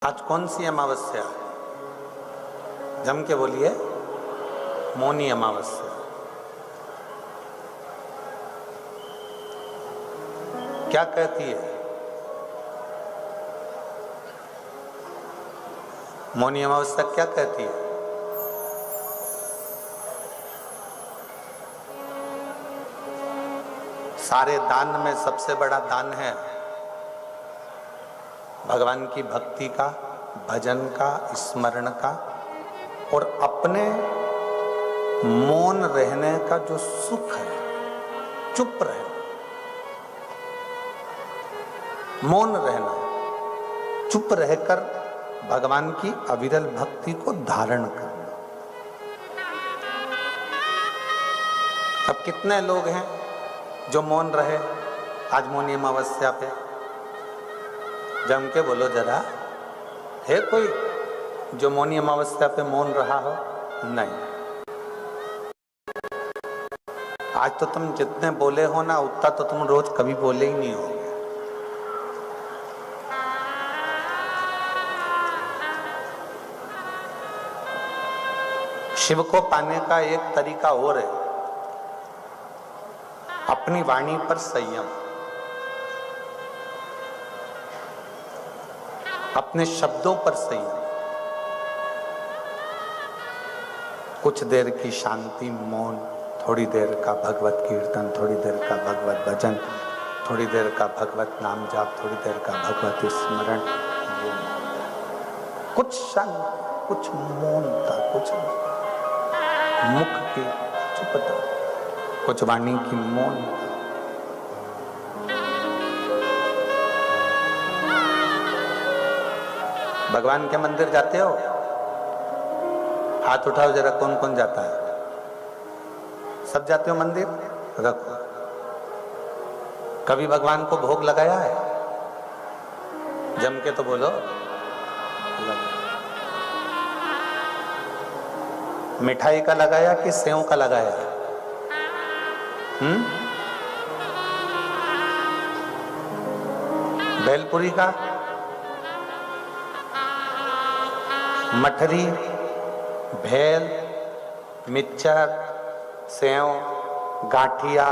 आज कौन सी अमावस्या है? जम के बोलिए। मौनी अमावस्या। क्या कहती है मौनी अमावस्या? क्या कहती है? सारे दान में सबसे बड़ा दान है भगवान की भक्ति का, भजन का, स्मरण का और अपने मौन रहने का जो सुख है, चुप रहना, मौन रहना, चुप रहकर भगवान की अविरल भक्ति को धारण करना। अब कितने लोग हैं जो मौन रहे आज मौनी अमावस्या पे? जम के बोलो जरा, है कोई जो मौनी अमावस्या पे मौन रहा हो? नहीं। आज तो तुम जितने बोले हो ना, उतना तो तुम रोज कभी बोले ही नहीं हो। शिव को पाने का एक तरीका और है, अपनी वाणी पर संयम, अपने शब्दों पर संयम, कुछ देर की शांति, मौन, थोड़ी देर का भगवत कीर्तन, थोड़ी देर का भगवत भजन, थोड़ी देर का भगवत नाम जाप, थोड़ी देर का भगवत स्मरण, कुछ शांति, कुछ मौनता, कुछ मुख की चुपता, कुछ वाणी की मौनता। भगवान के मंदिर जाते हो? हाथ उठाओ जरा, कौन कौन जाता है? सब जाते हो मंदिर? रखो। कभी भगवान को भोग लगाया है? जम के तो बोलो। मिठाई का लगाया कि सेव का लगाया? भेलपुरी का, मठरी, भेल, मिक्सचर, सेव, गाठिया,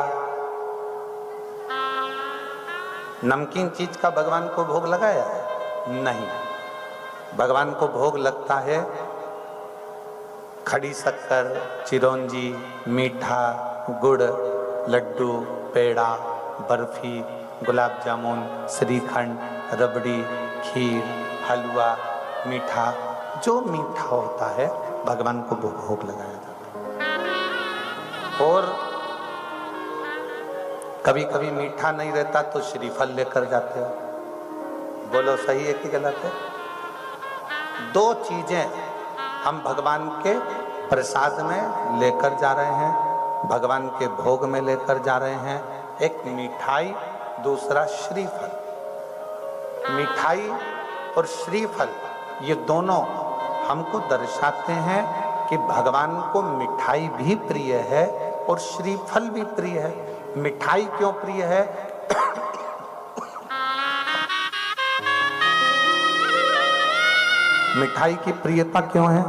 नमकीन चीज का भगवान को भोग लगाया है? नहीं। भगवान को भोग लगता है खड़ी शक्कर, चिरौंजी, मीठा, गुड़, लड्डू, पेड़ा, बर्फी, गुलाब जामुन, श्रीखंड, रबड़ी, खीर, हलवा, मीठा, जो मीठा होता है भगवान को भोग लगाया जाता है। और कभी कभी मीठा नहीं रहता तो श्रीफल लेकर जाते हो। बोलो सही है कि गलत है? दो चीजें हम भगवान के प्रसाद में लेकर जा रहे हैं, भगवान के भोग में लेकर जा रहे हैं। एक मिठाई, दूसरा श्रीफल। मिठाई और श्रीफल ये दोनों हमको दर्शाते हैं कि भगवान को मिठाई भी प्रिय है और श्रीफल भी प्रिय है। मिठाई क्यों प्रिय है? मिठाई की प्रियता क्यों है?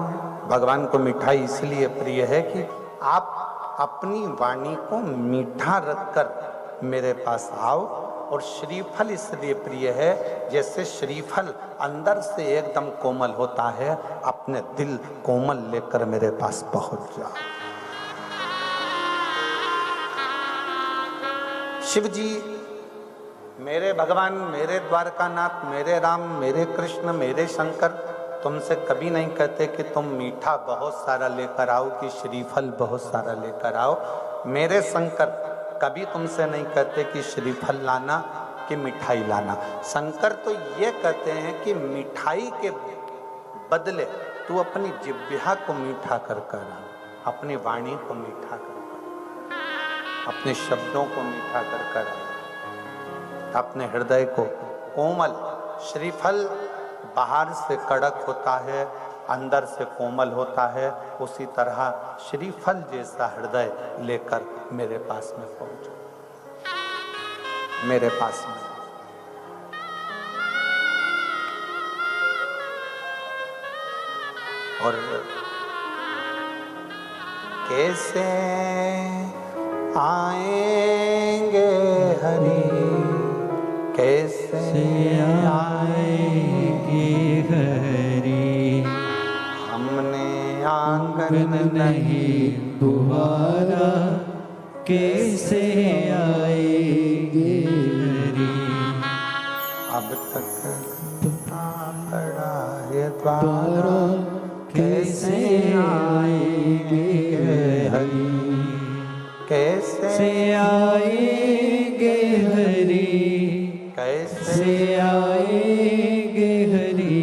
भगवान को मिठाई इसलिए प्रिय है कि आप अपनी वाणी को मीठा रखकर मेरे पास आओ। और श्रीफल इसलिए प्रिय है जैसे श्रीफल अंदर से एकदम कोमल होता है, अपने दिल कोमल लेकर मेरे पास पहुंच जाओ। शिव जी, मेरे भगवान, मेरे द्वारकानाथ, मेरे राम, मेरे कृष्ण, मेरे शंकर तुमसे कभी नहीं कहते कि तुम मीठा बहुत सारा लेकर आओ कि श्रीफल बहुत सारा लेकर आओ। मेरे शंकर कभी तुमसे नहीं कहते कि श्रीफल लाना कि मिठाई लाना। शंकर तो ये कहते हैं कि मिठाई के बदले तू अपनी जिह्वा को मीठा कर कर, अपनी वाणी को मीठा कर कर, अपने शब्दों को मीठा कर कर, अपने हृदय को कोमल। श्रीफल बाहर से कड़क होता है, अंदर से कोमल होता है। उसी तरह श्रीफल जैसा हृदय लेकर मेरे पास में पहुंचो, मेरे पास में। और कैसे आएंगे हरि, कैसे आएंगे हरि, हमने आंगन नहीं बुहारा, कैसे आएंगे हरि। अब तक पड़ा है द्वारा, कैसे आएंगे हरि, कैसे आएंगे हरि, कैसे आएंगे हरि।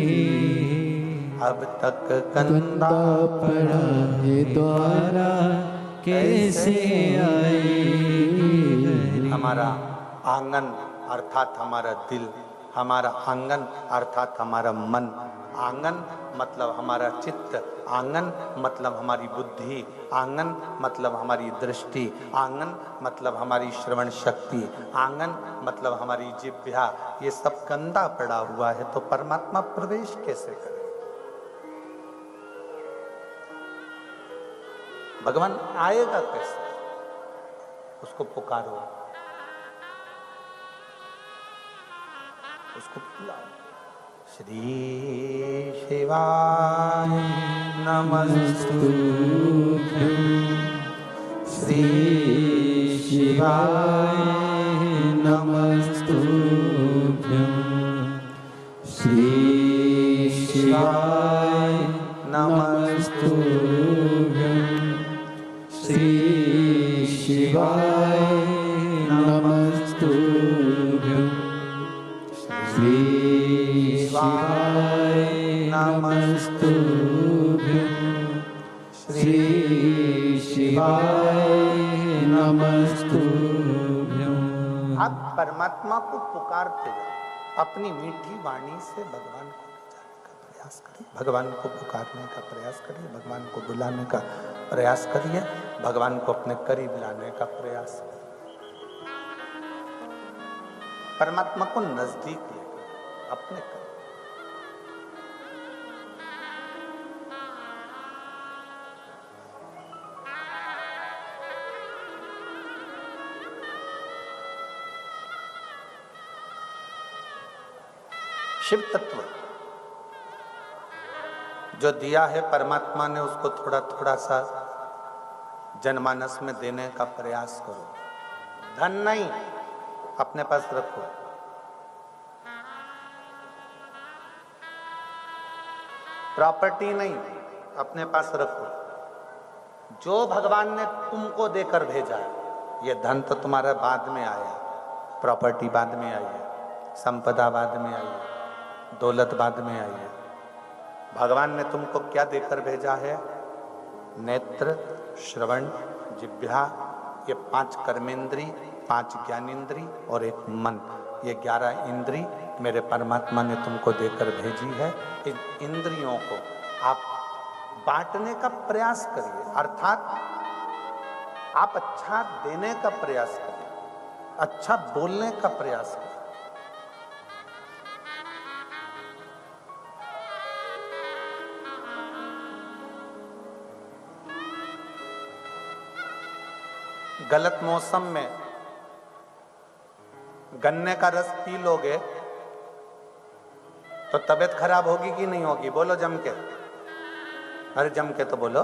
अब तक गंदा पड़ा है द्वारा, कैसे आएंगे हरि। हमारा आंगन अर्थात हमारा दिल, हमारा आंगन अर्थात हमारा मन। आंगन मतलब हमारा चित्त, आंगन मतलब हमारी बुद्धि, आंगन मतलब हमारी दृष्टि, आंगन मतलब हमारी श्रवण शक्ति, आंगन मतलब हमारी जिह्वा। ये सब गंदा पड़ा हुआ है, तो परमात्मा प्रवेश कैसे करे? भगवान आएगा कैसे? उसको पुकारो, उसको बुलाओ। श्री शिवाय नमस्तुभ्यं, श्री शिवाय नमस्तुभ्यं, श्री शिवाय नमस्तुभ्यं, श्री शिवाय नमस्तुभ्यं, श्री शिवाय नमस्तुभ्यं, श्री शिवाय नमस्तुभ्यं। आप परमात्मा को पुकारते जाओ, अपनी मीठी वाणी से भगवान को बुलाने का प्रयास करिए, भगवान को पुकारने का प्रयास करिए, भगवान को बुलाने का प्रयास करिए, भगवान को अपने करीब लाने का प्रयास करिए। परमात्मा को नजदीक ले अपने करीब। शिव तत्व जो दिया है परमात्मा ने, उसको थोड़ा थोड़ा सा जनमानस में देने का प्रयास करो। धन नहीं अपने पास रखो, प्रॉपर्टी नहीं अपने पास रखो। जो भगवान ने तुमको देकर भेजा है, ये धन तो तुम्हारा बाद में आया, प्रॉपर्टी बाद में आई है, संपदा बाद में आई है, दौलत बाद में आई है। भगवान ने तुमको क्या देकर भेजा है? नेत्र, श्रवण, जिह्वा, ये 5 कर्मेंद्री, 5 ज्ञानेंद्री और एक मन। ये 11 इंद्री मेरे परमात्मा ने तुमको देकर भेजी है। इन इंद्रियों को आप बांटने का प्रयास करिए, अर्थात आप अच्छा देने का प्रयास करिए, अच्छा बोलने का प्रयास करिए। गलत मौसम में गन्ने का रस पी लोगे तो तबीयत खराब होगी कि नहीं होगी? बोलो जम के, अरे जम के तो बोलो।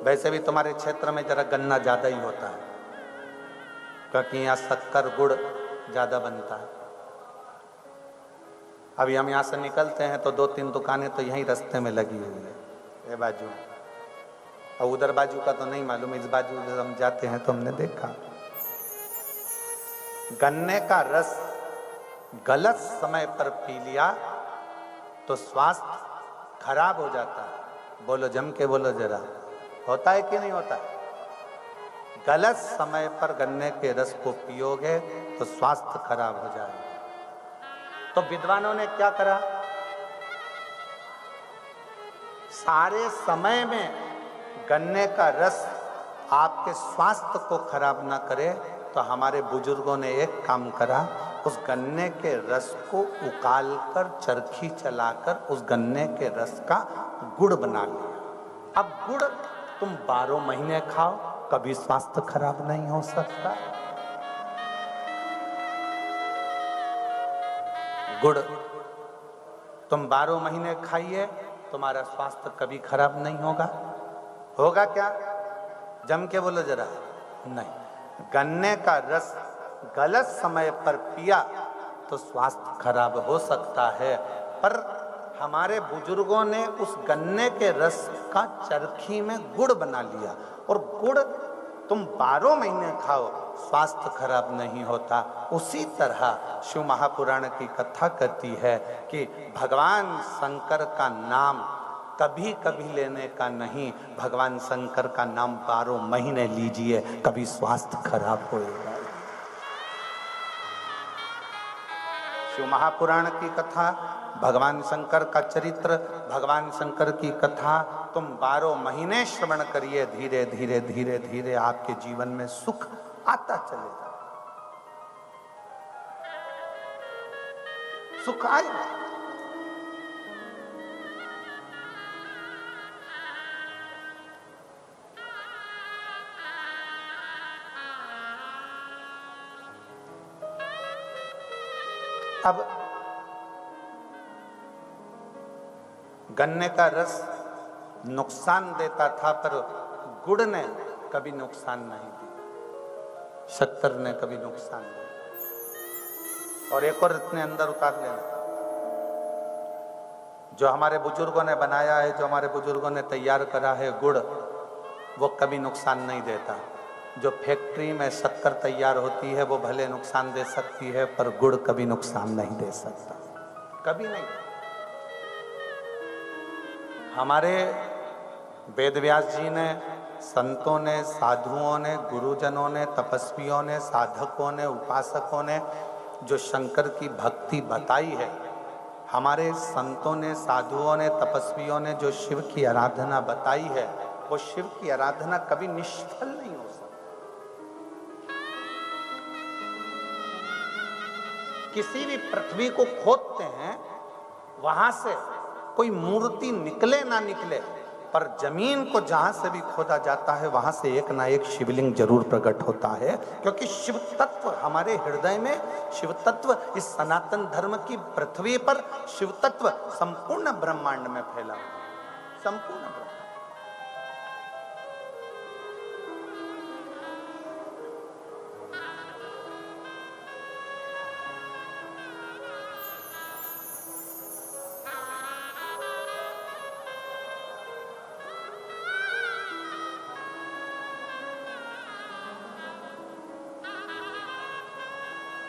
वैसे भी तुम्हारे क्षेत्र में जरा गन्ना ज्यादा ही होता है, क्योंकि यहाँ शक्कर गुड़ ज्यादा बनता है। अभी हम यहाँ से निकलते हैं तो 2-3 दुकानें तो यहीं रास्ते में लगी हुई है, ये बाजू, और उधर बाजू का तो नहीं मालूम, इस बाजू जब हम जाते हैं तो हमने देखा। गन्ने का रस गलत समय पर पी लिया तो स्वास्थ्य खराब हो जाता है। बोलो जम के बोलो जरा, होता है कि नहीं होता है? गलत समय पर गन्ने के रस को पियोगे तो स्वास्थ्य खराब हो जाएगा। तो विद्वानों ने क्या करा? सारे समय में गन्ने का रस आपके स्वास्थ्य को खराब ना करे, तो हमारे बुजुर्गों ने एक काम करा, उस गन्ने के रस को उकालकर चरखी चलाकर उस गन्ने के रस का गुड़ बना लिया। अब गुड़ तुम 12 महीने खाओ, कभी स्वास्थ्य खराब नहीं हो सकता। गुड़ तुम 12 महीने खाइए, तुम्हारा स्वास्थ्य कभी खराब नहीं होगा। होगा क्या? जम के बोलो जरा। नहीं, गन्ने का रस गलत समय पर पिया तो स्वास्थ्य खराब हो सकता है, पर हमारे बुजुर्गों ने उस गन्ने के रस का चरखी में गुड़ बना लिया, और गुड़ तुम 12 महीने खाओ, स्वास्थ्य खराब नहीं होता। उसी तरह शिव महापुराण की कथा कहती है कि भगवान शंकर का नाम कभी कभी लेने का नहीं, भगवान शंकर का नाम 12 महीने लीजिए, कभी स्वास्थ्य खराब होएगा। शिव महापुराण की कथा, भगवान शंकर का चरित्र, भगवान शंकर की कथा तुम 12 महीने श्रवण करिए, धीरे धीरे धीरे धीरे आपके जीवन में सुख आता चलेगा, सुख आएगा। अब गन्ने का रस नुकसान देता था, पर गुड़ ने कभी नुकसान नहीं दिया, शक्कर ने कभी नुकसान नहीं। और एक और इतने अंदर उतार लेना, जो हमारे बुजुर्गों ने बनाया है, जो हमारे बुजुर्गों ने तैयार करा है गुड़, वो कभी नुकसान नहीं देता। जो फैक्ट्री में शक्कर तैयार होती है वो भले नुकसान दे सकती है, पर गुड़ कभी नुकसान नहीं दे सकता, कभी नहीं। हमारे वेदव्यास जी ने, संतों ने, साधुओं ने, गुरुजनों ने, तपस्वियों ने, साधकों ने, उपासकों ने जो शंकर की भक्ति बताई है, हमारे संतों ने, साधुओं ने, तपस्वियों ने जो शिव की आराधना बताई है, वो शिव की आराधना कभी निष्फल नहीं हो सकती। किसी भी पृथ्वी को खोदते हैं, वहां से कोई मूर्ति निकले ना निकले, पर जमीन को जहां से भी खोदा जाता है वहां से एक ना एक शिवलिंग जरूर प्रकट होता है, क्योंकि शिव तत्व हमारे हृदय में, शिव तत्व इस सनातन धर्म की पृथ्वी पर, शिव तत्व संपूर्ण ब्रह्मांड में फैला हुआ है, संपूर्ण ब्रह्मांड।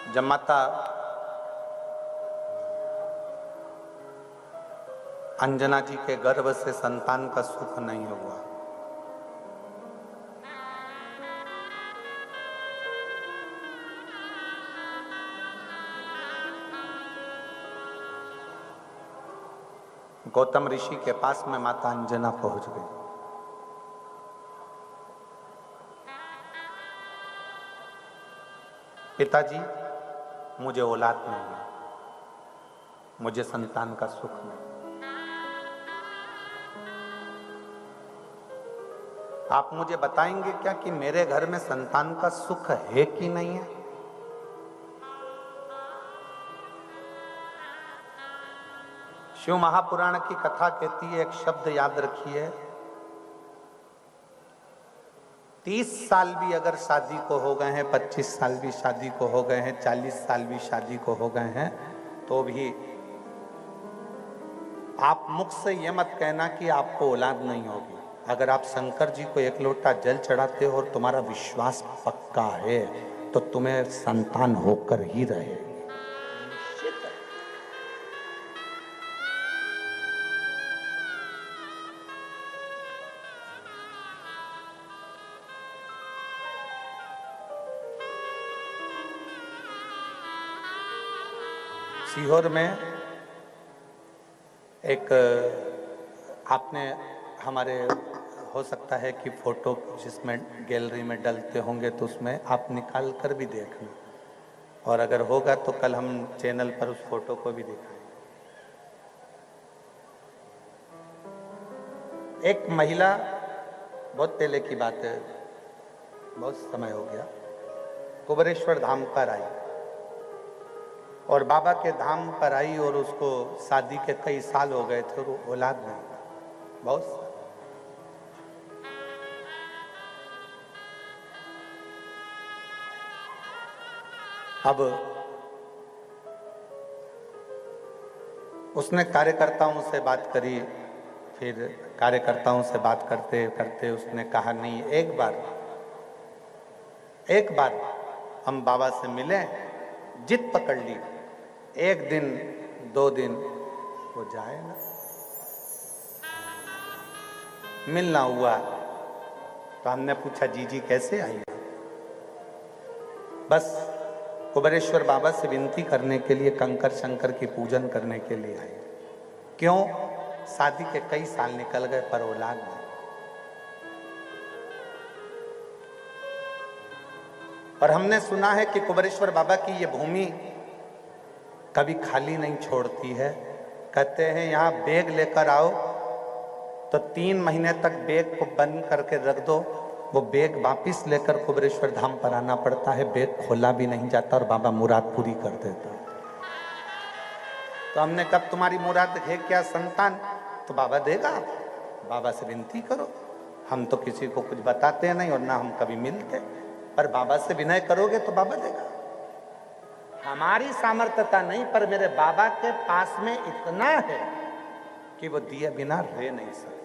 जब माता अंजना जी के गर्भ से संतान का सुख नहीं हुआ, गौतम ऋषि के पास में माता अंजना पहुंच गई। पिताजी, मुझे औलाद नहीं है, मुझे संतान का सुख नहीं, आप मुझे बताएंगे क्या कि मेरे घर में संतान का सुख है कि नहीं है? शिव महापुराण की कथा कहती है, एक शब्द याद रखिए, 30 साल भी अगर शादी को हो गए हैं, 25 साल भी शादी को हो गए हैं, 40 साल भी शादी को हो गए हैं, तो भी आप मुख से ये मत कहना कि आपको औलाद नहीं होगी। अगर आप शंकर जी को एक लोटा जल चढ़ाते हो और तुम्हारा विश्वास पक्का है, तो तुम्हें संतान होकर ही रहे। सीहोर में एक, आपने हमारे हो सकता है कि फोटो जिसमें गैलरी में डलते होंगे तो उसमें आप निकाल कर भी देखना, और अगर होगा तो कल हम चैनल पर उस फोटो को भी दिखाएंगे। एक महिला, बहुत पहले की बात है, बहुत समय हो गया, कुबेरेश्वर धाम पर आई और बाबा के धाम पर आई और उसको शादी के कई साल हो गए थे और वो औलाद नहीं था, बहुत साल। अब उसने कार्यकर्ताओं से बात करी, फिर कार्यकर्ताओं से बात करते करते उसने कहा नहीं, एक बार हम बाबा से मिलें, जिद पकड़ ली, 1 दिन 2 दिन वो जाए ना, मिलना हुआ तो हमने पूछा जीजी कैसे आई? बस कुबेरेश्वर बाबा से विनती करने के लिए, कंकर शंकर की पूजन करने के लिए आई। क्यों? शादी के कई साल निकल गए पर औलाद नहीं। और हमने सुना है कि कुबेरेश्वर बाबा की ये भूमि कभी खाली नहीं छोड़ती है। कहते हैं यहाँ बैग लेकर आओ तो 3 महीने तक बैग को बंद करके रख दो, वो बैग वापिस लेकर कुबेरेश्वर धाम पर आना पड़ता है, बैग खोला भी नहीं जाता और बाबा मुराद पूरी कर देता। तो हमने कब तुम्हारी मुराद है क्या संतान? तो बाबा देगा, बाबा से विनती करो। हम तो किसी को कुछ बताते नहीं और ना हम कभी मिलते, पर बाबा से विनय करोगे तो बाबा देगा। हमारी सामर्थ्यता नहीं, पर मेरे बाबा के पास में इतना है कि वो दिए बिना रह नहीं सकते।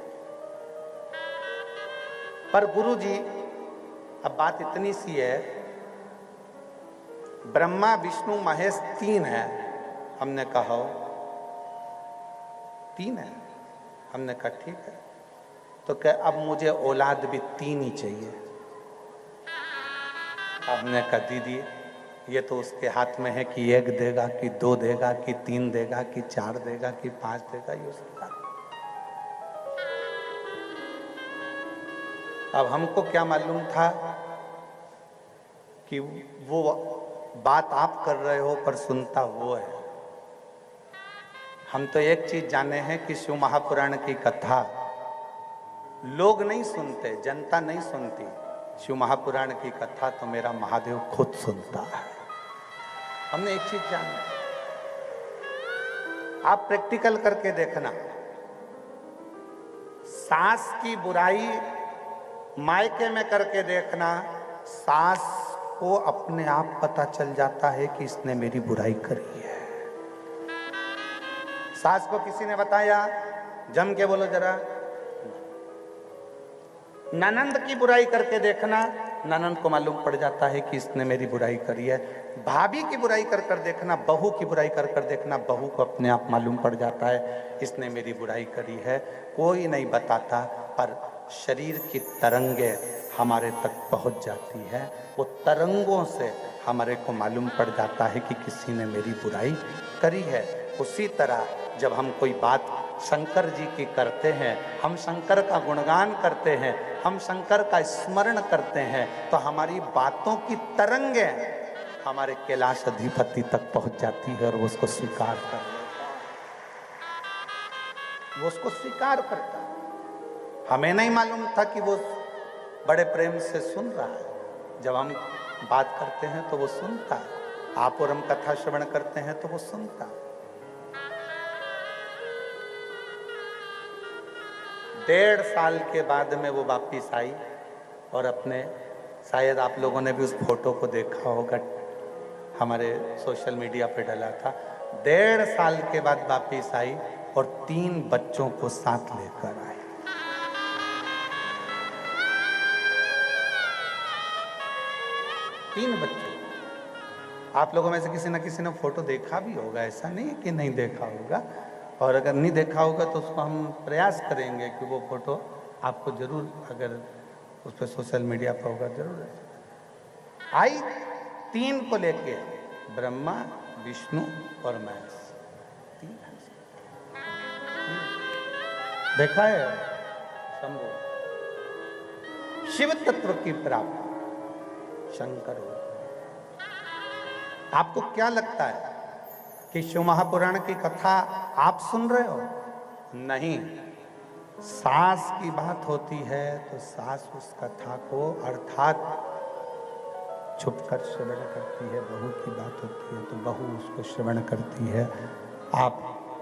पर गुरुजी, अब बात इतनी सी है, ब्रह्मा विष्णु महेश 3 है। हमने कहा 3 है। हमने कहा ठीक है, तो क्या अब मुझे औलाद भी 3 ही चाहिए। हमने कहा दीदी ये तो उसके हाथ में है कि 1 देगा कि 2 देगा कि 3 देगा कि 4 देगा कि 5 देगा, ये उसका। अब हमको क्या मालूम था कि वो बात आप कर रहे हो पर सुनता वो है। हम तो एक चीज जाने हैं कि शिव महापुराण की कथा लोग नहीं सुनते, जनता नहीं सुनती। शिव महापुराण की कथा तो मेरा महादेव खुद सुनता है। हमने एक चीज जानी, आप प्रैक्टिकल करके देखना, सास की बुराई मायके में करके देखना, सास को अपने आप पता चल जाता है कि इसने मेरी बुराई करी है। सास को किसी ने बताया, जम के बोलो जरा। ननंद की बुराई करके देखना, ननंद को मालूम पड़ जाता है कि इसने मेरी बुराई करी है। भाभी की बुराई कर कर देखना, बहू की बुराई कर कर देखना, बहू को अपने आप मालूम पड़ जाता है इसने मेरी बुराई करी है। कोई नहीं बताता, पर शरीर की तरंगे हमारे तक पहुंच जाती है। वो तरंगों से हमारे को मालूम पड़ जाता है कि किसी ने मेरी बुराई करी है। उसी तरह जब हम कोई बात शंकर जी की करते हैं, हम शंकर का गुणगान करते हैं, हम शंकर का स्मरण करते हैं, तो हमारी बातों की तरंगे हमारे कैलाश अधिपति तक पहुंच जाती है और वो उसको स्वीकार कर लेता है, वो उसको स्वीकार करता है। हमें नहीं मालूम था कि वो बड़े प्रेम से सुन रहा है। जब हम बात करते हैं तो वो सुनता है, आप और हम कथा श्रवण करते हैं तो वो सुनता है। 1.5 साल के बाद में वो वापिस आई और अपने, शायद आप लोगों ने भी उस फोटो को देखा होगा, हमारे सोशल मीडिया पे डला था। 1.5 साल के बाद वापिस आई और 3 बच्चों को साथ लेकर आई। 3 बच्चे। आप लोगों में से किसी ने फोटो देखा भी होगा, ऐसा नहीं है कि नहीं देखा होगा। और अगर नहीं देखा होगा तो उसको हम प्रयास करेंगे कि वो फोटो आपको जरूर, अगर उस पर सोशल मीडिया पर होगा जरूर। आई 3 को लेके, ब्रह्मा विष्णु और महेश, 3 देखा है। शंभु शिव तत्व की प्राप्ति शंकर हो। आपको क्या लगता है कि शिव महापुराण की कथा आप सुन रहे हो? नहीं, सास की बात होती है तो सास उस कथा को अर्थात छुपकर श्रवण करती है। बहू की बात होती है तो बहू उसको श्रवण करती है। आप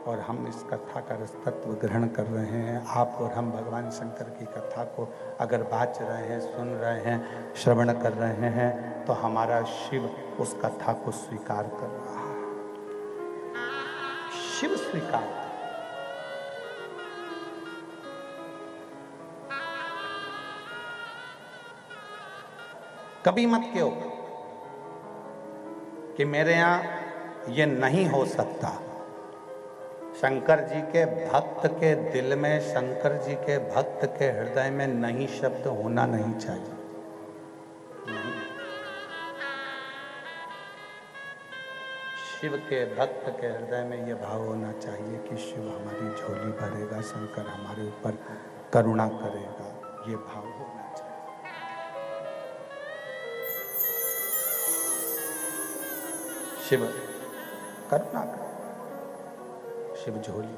और हम इस कथा का रसतत्व ग्रहण कर रहे हैं। आप और हम भगवान शंकर की कथा को अगर बाच रहे हैं, सुन रहे हैं, श्रवण कर रहे हैं तो हमारा शिव उस कथा को स्वीकार कर रहा है। शिव स्वीकार। कभी मत कहो कि मेरे यहां ये नहीं हो सकता। शंकर जी के भक्त के दिल में, शंकर जी के भक्त के हृदय में नहीं शब्द होना नहीं चाहिए। नहीं। शिव के भक्त के हृदय में यह भाव होना चाहिए कि शिव हमारी झोली भरेगा, शंकर हमारे ऊपर करुणा करेगा। ये भाव होना चाहिए। शिव करुणा कर, शिव झोली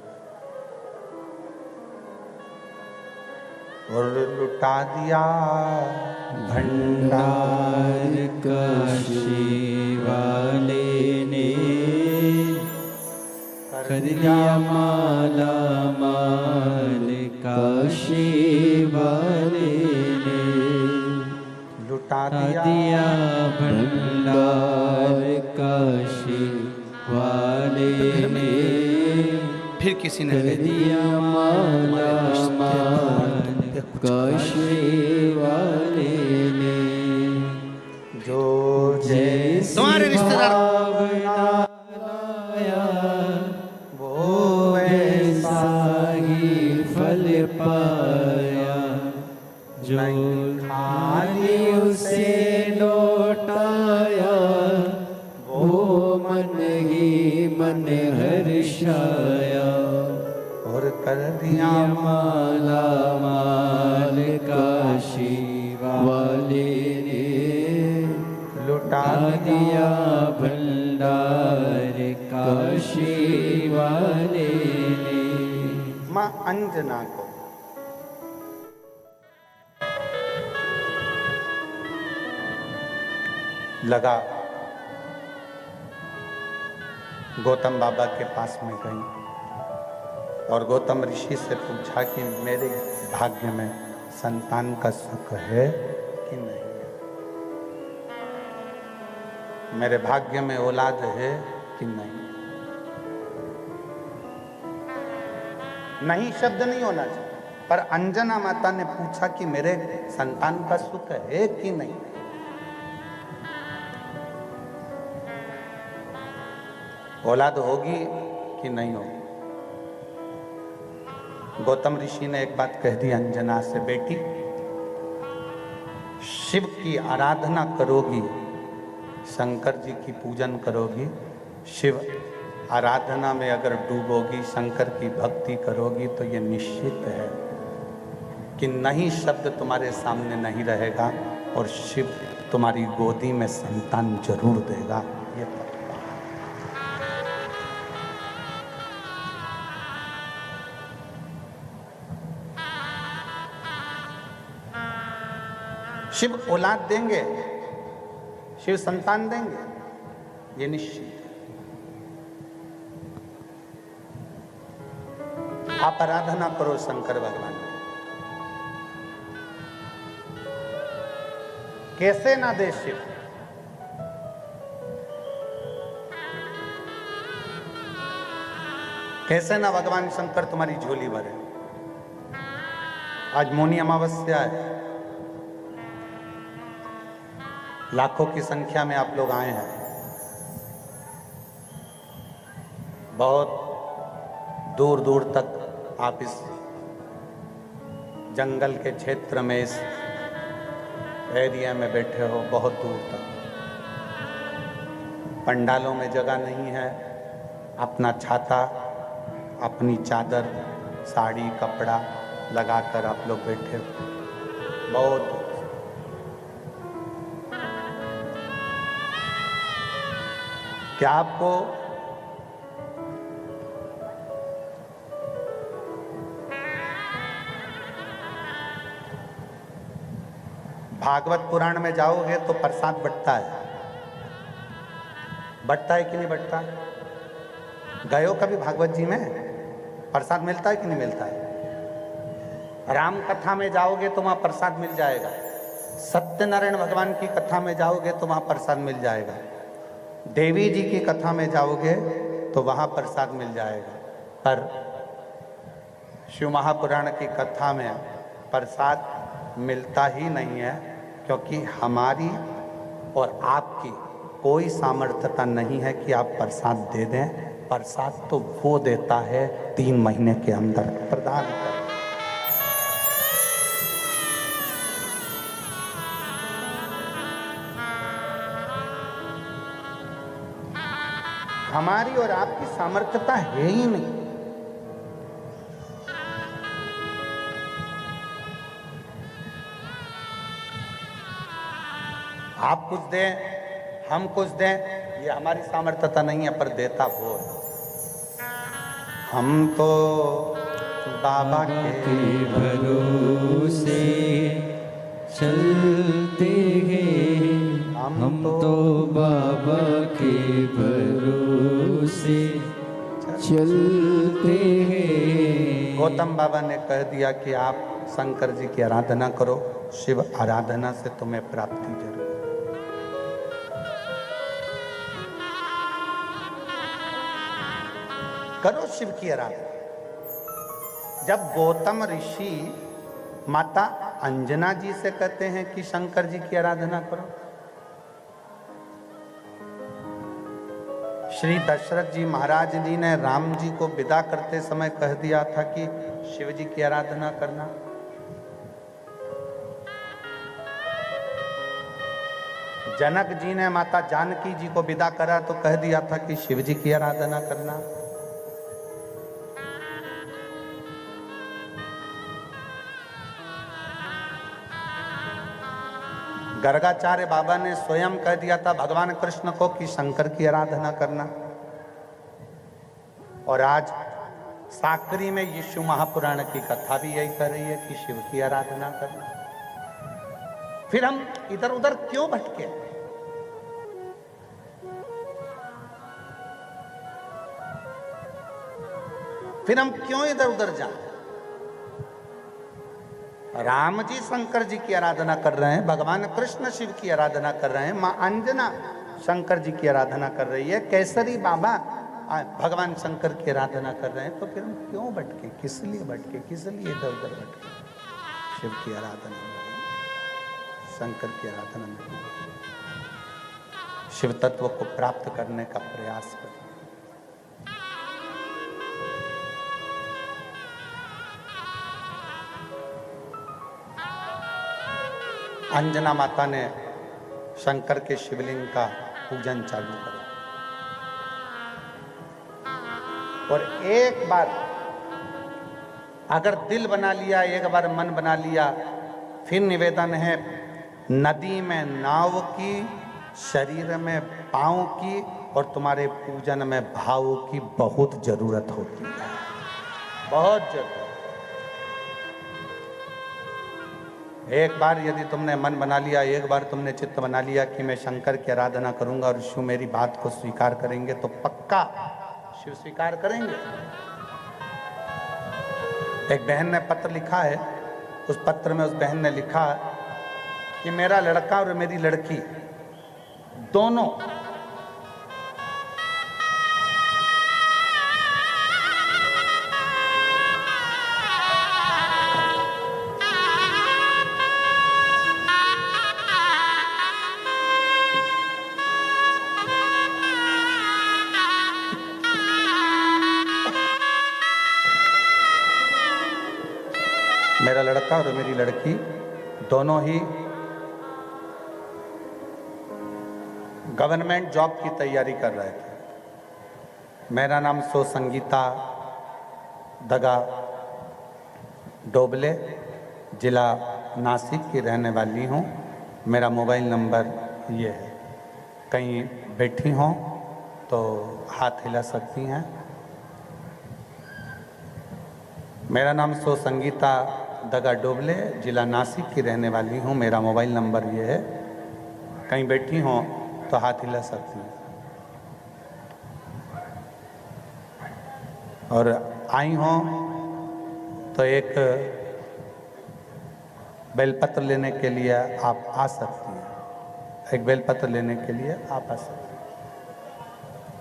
और लुटा दिया भंडार काशी वाले ने, कर दिया माला माल काशी वाले ने, लुटा दिया भंडार काशी वाले ने, फिर किसी ने कर दिया माला माल काशी वाले ने, जो जैसे तुम्हारे रिश्तेदार लाया वो वैसा ही फल पाया, जो खाली उसे लौटाया वो मन ही मन हर्षाया, और कर दिया माला माल काशी वाले ने, लुटा दिया भंडार काशी वाले ने। मां अंजना को लगा गौतम बाबा के पास में गई और गौतम ऋषि से पूछा कि मेरे भाग्य में संतान का सुख है कि नहीं, मेरे भाग्य में औलाद है कि नहीं। नहीं शब्द नहीं होना चाहिए, पर अंजना माता ने पूछा कि मेरे संतान का सुख है कि नहीं। औलाद होगी कि नहीं होगी। गौतम ऋषि ने एक बात कह दी अंजना से, बेटी शिव की आराधना करोगी, शंकर जी की पूजन करोगी, शिव आराधना में अगर डूबोगी, शंकर की भक्ति करोगी तो ये निश्चित है कि नहीं शब्द तुम्हारे सामने नहीं रहेगा और शिव तुम्हारी गोदी में संतान जरूर देगा। ये पक्का। शिव औलाद देंगे, शिव संतान देंगे, ये निश्चित है। आप आराधना करो शंकर भगवान की। कैसे ना दे शिव? कैसे ना भगवान शंकर तुम्हारी झोली भरे? आज मौनी अमावस्या है, लाखों की संख्या में आप लोग आए हैं। बहुत दूर दूर तक आप इस जंगल के क्षेत्र में, इस एरिया में बैठे हो, बहुत दूर तक। पंडालों में जगह नहीं है, अपना छाता, अपनी चादर, साड़ी, कपड़ा लगाकर आप लोग बैठे हो। बहुत क्या आपको भागवत पुराण में जाओगे तो प्रसाद बंटता है, बंटता है कि नहीं बंटता? गए हो कभी भागवत जी में? प्रसाद मिलता है कि नहीं मिलता है? राम कथा में जाओगे तो वहां प्रसाद मिल जाएगा, सत्यनारायण भगवान की कथा में जाओगे तो वहां प्रसाद मिल जाएगा, देवी जी की कथा में जाओगे तो वहां प्रसाद मिल जाएगा। पर शिव महापुराण की कथा में प्रसाद मिलता ही नहीं है, क्योंकि हमारी और आपकी कोई सामर्थ्यता नहीं है कि आप प्रसाद दे दें। प्रसाद तो वो देता है 3 महीने के अंदर प्रदान कर। हमारी और आपकी सामर्थ्यता है ही नहीं। आप कुछ दें, हम कुछ दें, ये हमारी सामर्थ्यता नहीं है, पर देता वो है। हम तो बाबा के भरोसे चलते हैं, हम तो बाबा के भरोसे चलते हैं। गौतम बाबा ने कह दिया कि आप शंकर जी की आराधना करो, शिव आराधना से तुम्हें प्राप्ति जरूर। करो शिव की आराधना। जब गौतम ऋषि माता अंजना जी से कहते हैं कि शंकर जी की आराधना करो, श्री दशरथ जी महाराज जी ने राम जी को विदा करते समय कह दिया था कि शिव जी की आराधना करना। जनक जी ने माता जानकी जी को विदा करा तो कह दिया था कि शिव जी की आराधना करना। गर्गाचार्य बाबा ने स्वयं कह दिया था भगवान कृष्ण को कि शंकर की आराधना करना। और आज साकरी में यीशु महापुराण की कथा भी यही कर रही है कि शिव की आराधना करना। फिर हम इधर उधर क्यों भटके? फिर हम क्यों इधर उधर जाएं? राम जी शंकर जी की आराधना कर रहे हैं, भगवान कृष्ण शिव की आराधना कर रहे हैं, मां अंजना शंकर जी की आराधना कर रही है, केसरी बाबा भगवान शंकर की आराधना कर रहे हैं। तो फिर हम क्यों भटके? किस लिए भटके? किस लिए इधर उधर भटके? शिव की आराधना में, शंकर की आराधना में, शिव तत्व को प्राप्त करने का प्रयास करें। अंजना माता ने शंकर के शिवलिंग का पूजन चालू करा और एक बार अगर दिल बना लिया, एक बार मन बना लिया, फिर निवेदन है नदी में नाव की, शरीर में पांव की और तुम्हारे पूजन में भाव की बहुत जरूरत होती है, बहुत जरूरत। एक बार यदि तुमने मन बना लिया, एक बार तुमने चित्त बना लिया कि मैं शंकर की आराधना करूंगा और शिव मेरी बात को स्वीकार करेंगे, तो पक्का शिव स्वीकार करेंगे। एक बहन ने पत्र लिखा है, उस पत्र में उस बहन ने लिखा कि मेरा लड़का और मेरी लड़की दोनों मेरा लड़का और मेरी लड़की दोनों ही गवर्नमेंट जॉब की तैयारी कर रहे थे। मेरा नाम सो संगीता दगा डोबले, जिला नासिक की रहने वाली हूँ। मेरा मोबाइल नंबर ये है, कहीं बैठी हों तो हाथ हिला सकती हैं। मेरा नाम सो संगीता दगा डोबले, जिला नासिक की रहने वाली हूँ। मेरा मोबाइल नंबर ये है। कहीं बैठी हों तो हाथ हिला सकती हैं। और आई हों तो एक बेलपत्र लेने के लिए आप आ सकती हैं। एक बेलपत्र लेने के लिए आप आ सकती हैं।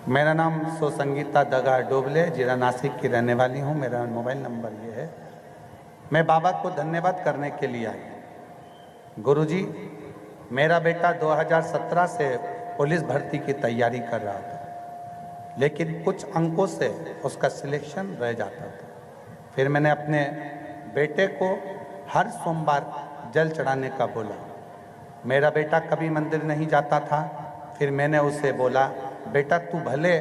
मेरा नाम सो संगीता दगा डोबले, जिला नासिक की रहने वाली हूँ। मेरा मोबाइल नंबर ये है। मैं बाबा को धन्यवाद करने के लिए आई। गुरुजी, मेरा बेटा 2017 से पुलिस भर्ती की तैयारी कर रहा था, लेकिन कुछ अंकों से उसका सिलेक्शन रह जाता था। फिर मैंने अपने बेटे को हर सोमवार जल चढ़ाने का बोला। मेरा बेटा कभी मंदिर नहीं जाता था। फिर मैंने उसे बोला, बेटा तू भले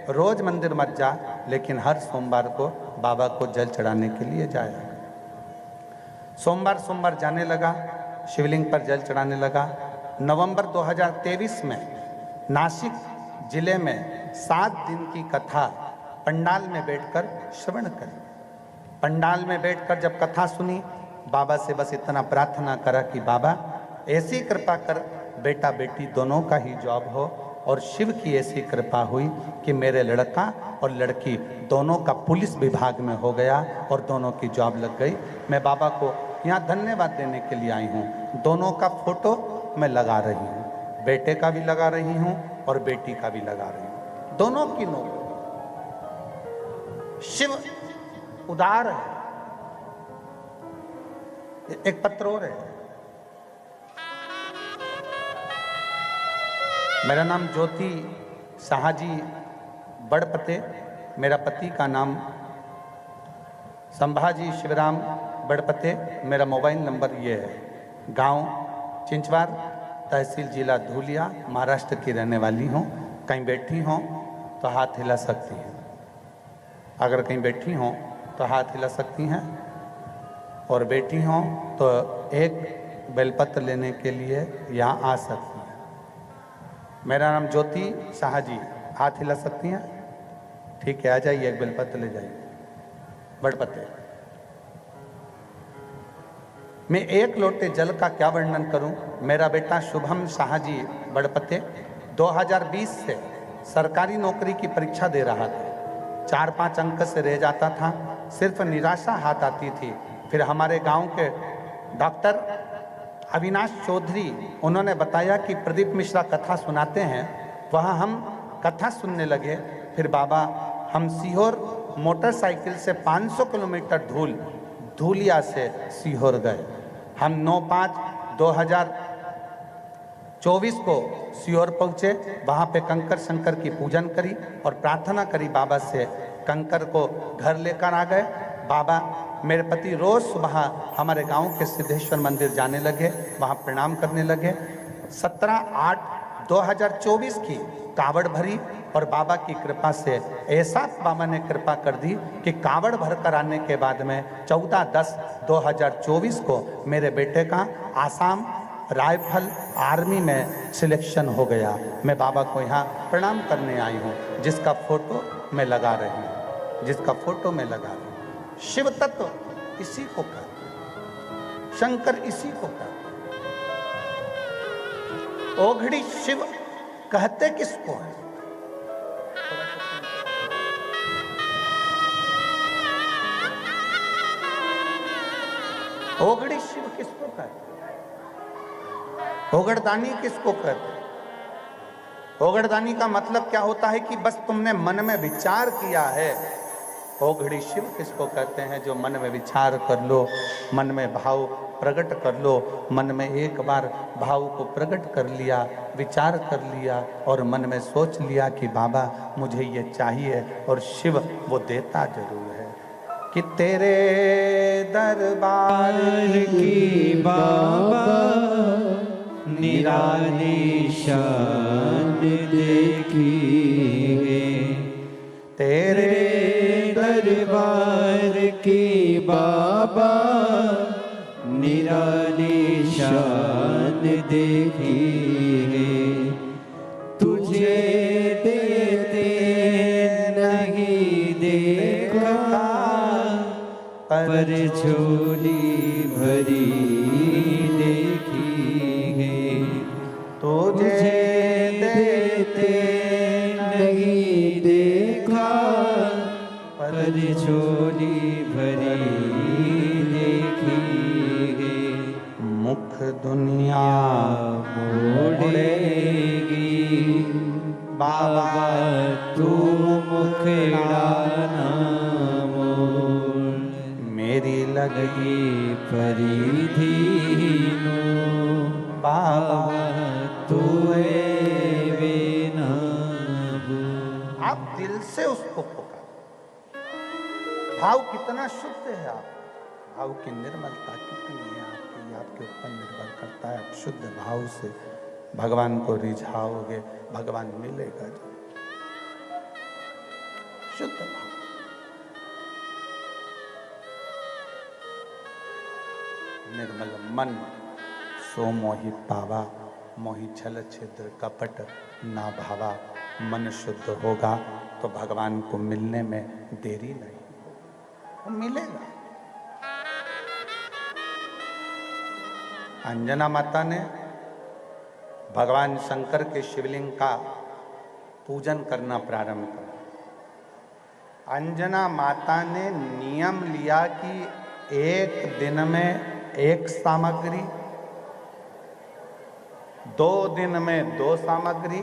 रोज मंदिर मत जा, लेकिन हर सोमवार को बाबा को जल चढ़ाने के लिए जाया। सोमवार जाने लगा, शिवलिंग पर जल चढ़ाने लगा। नवंबर 2023 में नासिक जिले में 7 दिन की कथा पंडाल में बैठकर श्रवण करी। पंडाल में बैठकर जब कथा सुनी, बाबा से बस इतना प्रार्थना करा कि बाबा ऐसी कृपा कर, बेटा बेटी दोनों का ही जॉब हो। और शिव की ऐसी कृपा हुई कि मेरे लड़का और लड़की दोनों का पुलिस विभाग में हो गया और दोनों की जॉब लग गई। मैं बाबा को यहाँ धन्यवाद देने के लिए आई हूँ। दोनों का फोटो मैं लगा रही हूँ, बेटे का भी लगा रही हूँ और बेटी का भी लगा रही हूँ। दोनों की नौकरी। शिव उदार है। एक पत्र और है। मेरा नाम ज्योति शाहजी बड़पते, मेरा पति का नाम संभाजी शिवराम बड़पते। मेरा मोबाइल नंबर ये है। गांव चिंचवार, तहसील जिला धूलिया, महाराष्ट्र की रहने वाली हूँ। कहीं बैठी हों तो हाथ हिला सकती हैं। अगर कहीं बैठी हों तो हाथ हिला सकती हैं। और बैठी हों तो एक बेलपत्र लेने के लिए यहाँ आ सकती हैं। मेरा नाम ज्योति शाहजी, हाथ हिला सकती हैं? ठीक है, आ जाइए, एक बेलपत्र ले जाइए। बड़पते। मैं एक लोटे जल का क्या वर्णन करूं। मेरा बेटा शुभम शाहजी बड़पते 2020 से सरकारी नौकरी की परीक्षा दे रहा था। 4-5 अंक से रह जाता था, सिर्फ निराशा हाथ आती थी। फिर हमारे गांव के डॉक्टर अविनाश चौधरी, उन्होंने बताया कि प्रदीप मिश्रा कथा सुनाते हैं, वहाँ हम कथा सुनने लगे। फिर बाबा, हम सीहोर मोटरसाइकिल से 500 किलोमीटर धूलिया से सीहोर गए। हम 9/5/2024 को सीहोर पहुँचे। वहाँ पे कंकर शंकर की पूजन करी और प्रार्थना करी बाबा से। कंकर को घर लेकर आ गए। बाबा, मेरे पति रोज सुबह हमारे गांव के सिद्धेश्वर मंदिर जाने लगे, वहाँ प्रणाम करने लगे। 17/8/2024 की कावड़ भरी और बाबा की कृपा से ऐसा बाबा ने कृपा कर दी कि कावड़ भरकर आने के बाद में 14/10/2024 को मेरे बेटे का आसाम राइफल आर्मी में सिलेक्शन हो गया। मैं बाबा को यहाँ प्रणाम करने आई हूँ, जिसका फोटो मैं लगा रही हूँ, जिसका फोटो मैं लगा रही हूँ। शिव तत्व इसी को कहते, शंकर इसी को कहते। ओघड़ी शिव कहते किसको है? ओघड़ी शिव किसको कहते? ओघड़दानी किसको कहते? ओघड़दानी का मतलब क्या होता है कि बस तुमने मन में विचार किया है। ओघड़ी शिव किसको कहते हैं? जो मन में विचार कर लो, मन में भाव प्रकट कर लो, मन में एक बार भाव को प्रकट कर लिया, विचार कर लिया और मन में सोच लिया कि बाबा मुझे ये चाहिए, और शिव वो देता जरूर है। कि तेरे दरबार की बाबा निराली शान देखी है। तेरे दरबार की बाबा निराली शान देखी है। तुझे देते पर झोली भरी देखी है। तुझे देते नहीं देखा, पर झोली भरी देखी है। मुख दुनिया मोड़ेगी बाबा, तू मुखड़ा ना मोड़। मेरी लगी परिधीनो बाबा, तू बिना। आप दिल से उसको पुकार। भाव कितना शुद्ध है आप, भाव की निर्मलता कितनी है आपकी, आपके ऊपर निर्भर करता है। आप शुद्ध भाव से भगवान को रिझाओगे, भगवान मिलेगा। शुद्ध भाव। निर्मल मन सो मोहि पावा, मोहि छल छिद्र कपट ना भावा। मन शुद्ध होगा तो भगवान को मिलने में देरी नहीं, वो मिलेगा। अंजना माता ने भगवान शंकर के शिवलिंग का पूजन करना प्रारंभ करा। अंजना माता ने नियम लिया कि एक दिन में एक सामग्री, 2 दिन में 2 सामग्री,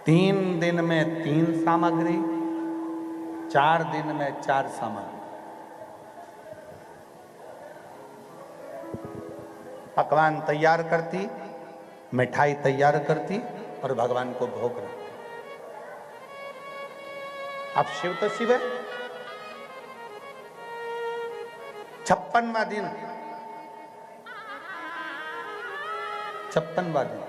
3 दिन में 3 सामग्री, 4 दिन में 4 सामग्री। पकवान तैयार करती, मिठाई तैयार करती और भगवान को भोग रखती। अब शिव तो शिव है। 56वां दिन, 56वां दिन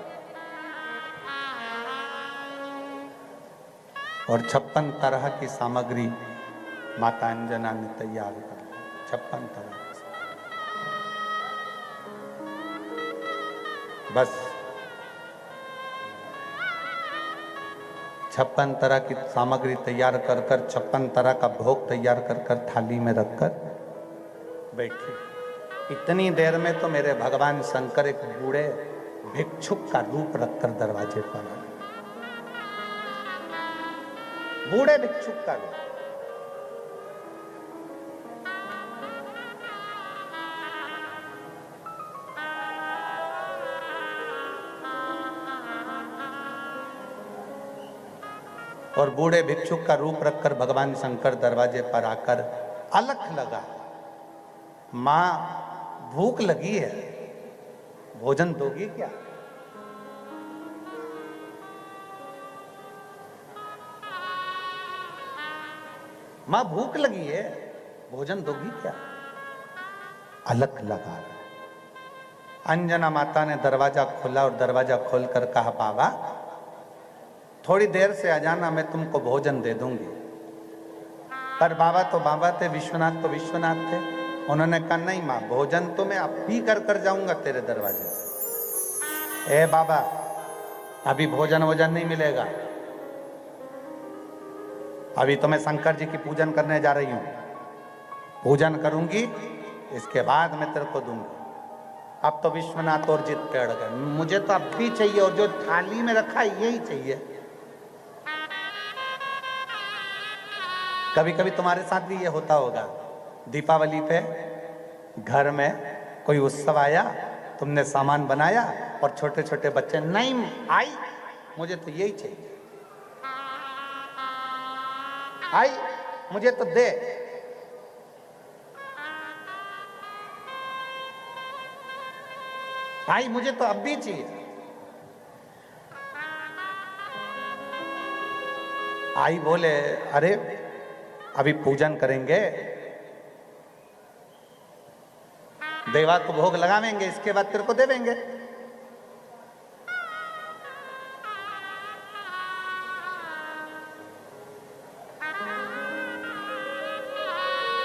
और 56 तरह की सामग्री माता अंजना ने तैयार कर ली। 56 तरह की बस 56 तरह की सामग्री तैयार कर 56 तरह का भोग तैयार कर थाली में रखकर बैठी। इतनी देर में तो मेरे भगवान शंकर एक बूढ़े भिक्षुक का रूप रखकर दरवाजे पर आए। बूढ़े भिक्षुक का रूप। और बूढ़े भिक्षुक का रूप रखकर भगवान शंकर दरवाजे पर आकर अलख लगा, मां भूख लगी है, भोजन दोगी क्या? मां भूख लगी है, भोजन दोगी क्या? अलख लगा। अंजना माता ने दरवाजा खोला और दरवाजा खोलकर कहा, बाबा थोड़ी देर से आ जाना, मैं तुमको भोजन दे दूंगी। पर बाबा तो बाबा थे, विश्वनाथ तो विश्वनाथ थे। उन्होंने कहा, नहीं माँ, भोजन तो मैं अब भी कर जाऊंगा तेरे दरवाजे से। ए बाबा, अभी भोजन वोजन नहीं मिलेगा, अभी तो मैं शंकर जी की पूजन करने जा रही हूं। पूजन करूंगी, इसके बाद मैं तेरे को दूंगी। अब तो विश्वनाथ और जिद पे अड़ गए, मुझे तो अब भी चाहिए और जो थाली में रखा है यही चाहिए। कभी कभी तुम्हारे साथ भी ये होता होगा, दीपावली पे घर में कोई उत्सव आया, तुमने सामान बनाया और छोटे छोटे बच्चे, नहीं आई मुझे तो यही चाहिए, आई मुझे तो दे। आई मुझे तो अब भी चाहिए। आई बोले, अरे अभी पूजन करेंगे, देवा को भोग लगावेंगे, इसके बाद तेरे को दे देंगे।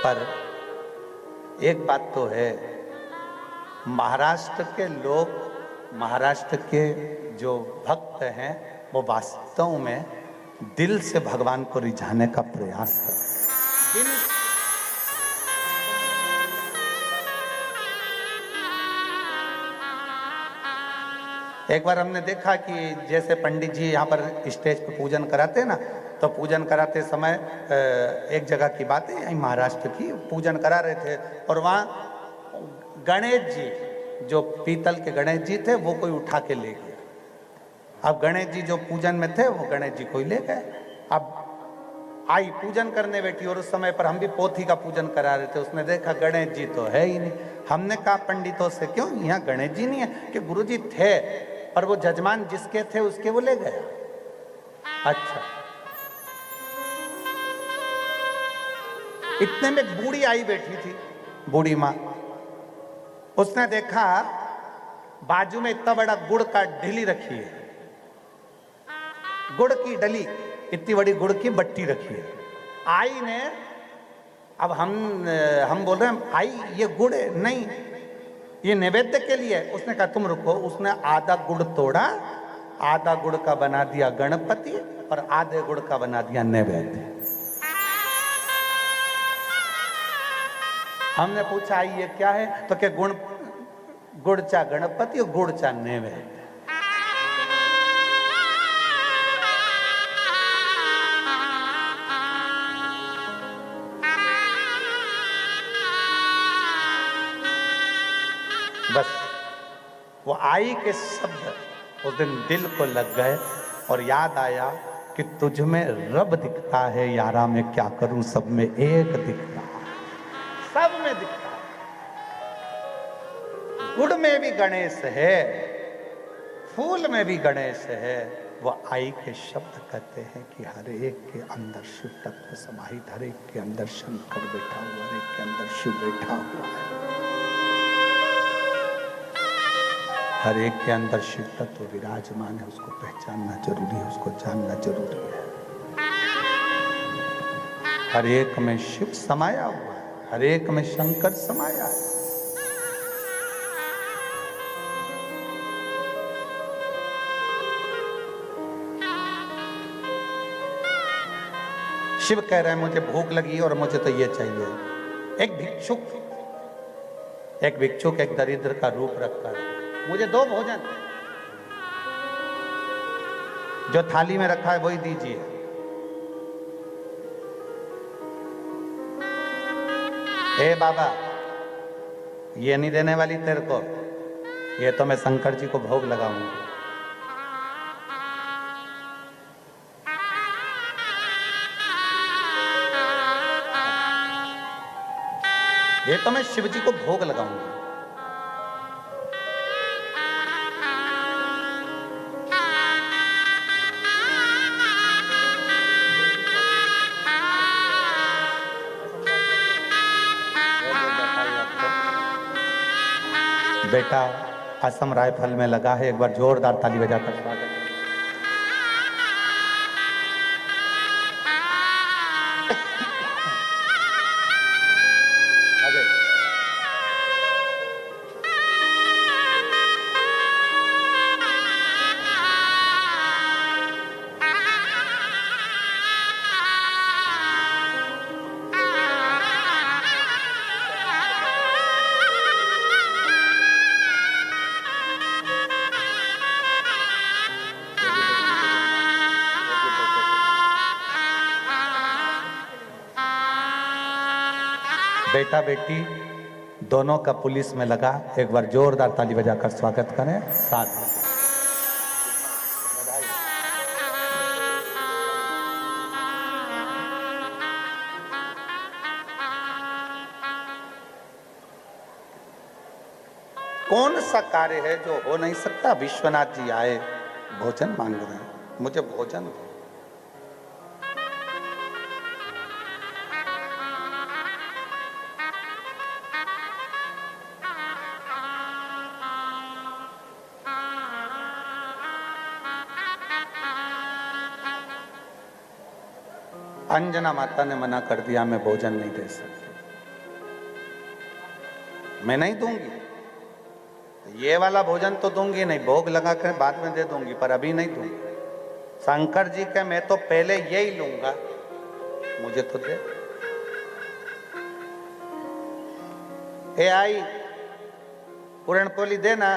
पर एक बात तो है, महाराष्ट्र के लोग, महाराष्ट्र के जो भक्त हैं, वो वास्तव में दिल से भगवान को रिझाने का प्रयास करते हैं। एक बार हमने देखा कि जैसे पंडित जी यहाँ पर स्टेज पर पूजन कराते हैं ना, तो पूजन कराते समय एक जगह की बात है, यहीं महाराष्ट्र की, पूजन करा रहे थे और वहाँ गणेश जी, जो पीतल के गणेश जी थे, वो कोई उठा के ले गया। अब गणेश जी जो पूजन में थे वो गणेश जी को ही ले गए। अब आई पूजन करने बैठी और उस समय पर हम भी पोथी का पूजन करा रहे थे, उसने देखा गणेश जी तो है ही नहीं। हमने कहा पंडितों से, क्यों यहाँ गणेश जी नहीं है? कि गुरुजी थे और वो जजमान जिसके थे उसके वो ले गए। अच्छा, इतने में बूढ़ी आई बैठी थी, बूढ़ी माँ। उसने देखा बाजू में इतना बड़ा गुड़ का ढिली रखी है, गुड़ की डली, इतनी बड़ी गुड़ की बट्टी रखी है। आई ने, अब हम बोल रहे हैं आई ये गुड़ है, नहीं ये नैवेद्य के लिए है। उसने कहा तुम रुको। उसने आधा गुड़ तोड़ा, आधा गुड़ का बना दिया गणपति और आधे गुड़ का बना दिया नैवेद्य। हमने पूछा आई ये क्या है? तो क्या गुड़ चा गणपति और गुड़ चा नैवेद्य। बस वो आई के शब्द उस दिन दिल को लग गए और याद आया कि तुझ में रब दिखता है यारा, मैं क्या करूं सब में एक दिखता, सब में दिखता। गुड़ में भी गणेश है, फूल में भी गणेश है। वो आई के शब्द कहते हैं कि हर एक के अंदर शिव तत्व समाहित, हर एक के अंदर शंकर बैठा हुआ, हर एक के अंदर शिव बैठा हुआ है। हर एक के अंदर शिव तत्व विराजमान है, उसको पहचानना जरूरी है, उसको जानना जरूरी है। हर एक में शिव समाया हुआ है, हर एक में शंकर समाया है। शिव कह रहे हैं मुझे भूख लगी और मुझे तो ये चाहिए। एक भिक्षुक एक दरिद्र का रूप रखकर, मुझे दो भोजन, जो थाली में रखा है वही दीजिए। हे बाबा, ये नहीं देने वाली तेरे को, ये तो मैं शंकर जी को भोग लगाऊंगा। ये तो मैं शिव जी को भोग लगाऊंगा। बेटा असम राइफल में लगा है, एक बार जोरदार ताली बजाकर स्वागत। बेटा बेटी दोनों का पुलिस में लगा, एक बार जोरदार ताली बजाकर स्वागत करें। साथ कौन सा कार्य है जो हो नहीं सकता? विश्वनाथ जी आए, भोजन मांग रहे हैं, मुझे भोजन दो। अंजना माता ने मना कर दिया, मैं भोजन नहीं दे सकती, मैं नहीं दूंगी। ये वाला भोजन तो दूंगी नहीं, भोग लगा कर बाद में दे दूंगी, पर अभी नहीं दूंगी। शंकर जी के मैं तो पहले यही लूंगा, मुझे तो दे। ए आई पूरणपोली देना।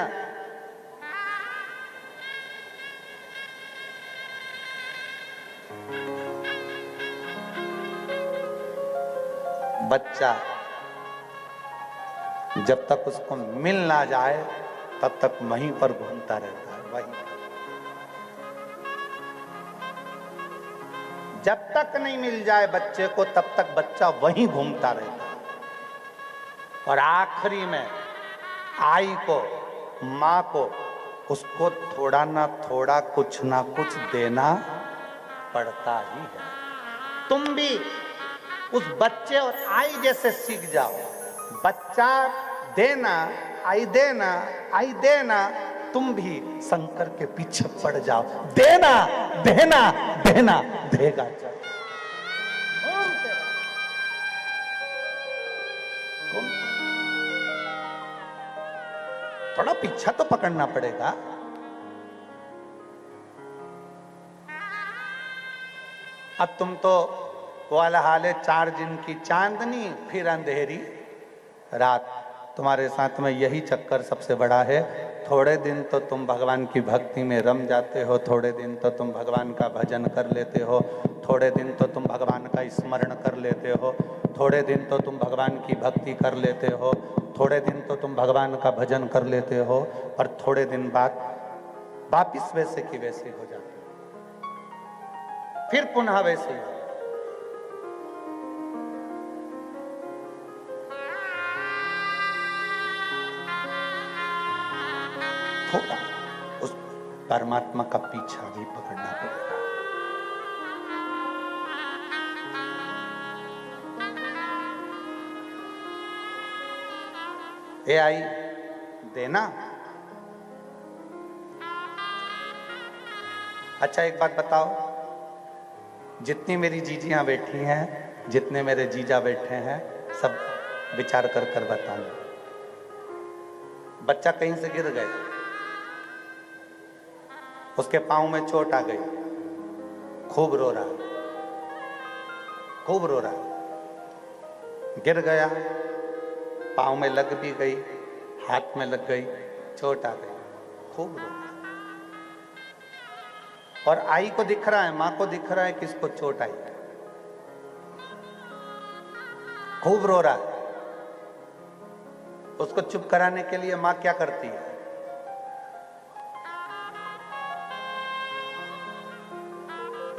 बच्चा जब तक उसको मिल ना जाए तब तक वहीं पर घूमता रहता है, वहीं। जब तक नहीं मिल जाए बच्चे को तब तक बच्चा वहीं घूमता रहता है। और आखिरी में आई को, माँ को, उसको थोड़ा ना थोड़ा कुछ ना कुछ देना पड़ता ही है। तुम भी उस बच्चे और आई जैसे सीख जाओ। बच्चा देना, आई देना, आई देना, तुम भी शंकर के पीछे पड़ जाओ। देना देना देना, देगा चल। थोड़ा पीछा तो पकड़ना पड़ेगा। अब तुम तो वाला हाल है, 4 दिन की चांदनी फिर अंधेरी रात। तुम्हारे साथ में यही चक्कर सबसे बड़ा है। थोड़े दिन तो तुम भगवान की भक्ति में रम जाते हो, थोड़े दिन तो तुम भगवान का भजन कर लेते हो, थोड़े दिन तो तुम भगवान का स्मरण कर लेते हो, थोड़े दिन तो तुम भगवान की भक्ति कर लेते हो, थोड़े दिन तो तुम भगवान का भजन कर लेते हो, पर थोड़े दिन बाद वापिस वैसे की वैसे हो जाते हो, फिर पुनः वैसे ही। थोड़ा उस परमात्मा का पीछा भी पकड़ना पड़ेगा। ए आई देना। अच्छा एक बात बताओ, जितनी मेरी जीजियां बैठी हैं, जितने मेरे जीजा बैठे हैं, सब विचार कर कर बताओ। बच्चा कहीं से गिर गए, उसके पांव में चोट आ गई, खूब रो रहा, खूब रो रहा, गिर गया, पांव में लग भी गई, हाथ में लग गई, चोट आ गई, खूब रो रहा। और आई को दिख रहा है, मां को दिख रहा है कि इसको चोट आई, खूब रो रहा है। उसको चुप कराने के लिए मां क्या करती है?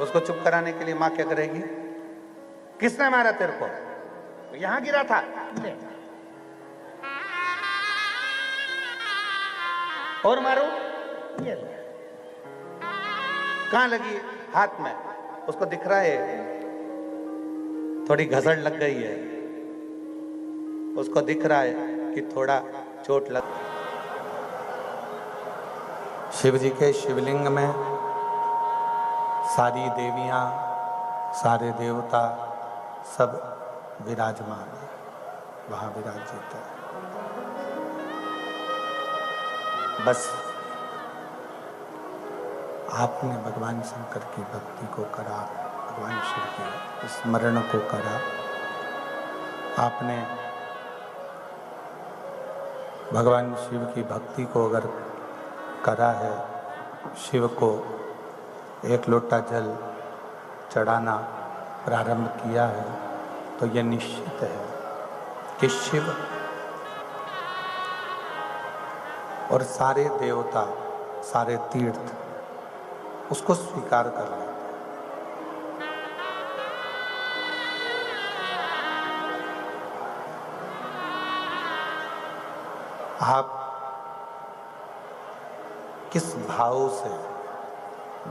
उसको चुप कराने के लिए मां क्या करेगी? किसने मारा तेरे को? यहां गिरा था, और मारो, ये कहां लगी? हाथ में। उसको दिख रहा है थोड़ी घसड़ लग गई है, उसको दिख रहा है कि थोड़ा चोट लग। शिव जी के शिवलिंग में सारी देवियां, सारे देवता सब विराजमान है, वहां विराजित है। बस आपने भगवान शंकर की भक्ति को करा, भगवान शिव के स्मरण को करा, आपने भगवान शिव की भक्ति को अगर करा है, शिव को एक लोटा जल चढ़ाना प्रारंभ किया है, तो यह निश्चित है कि शिव और सारे देवता, सारे तीर्थ उसको स्वीकार कर लेते हैं। आप किस भाव से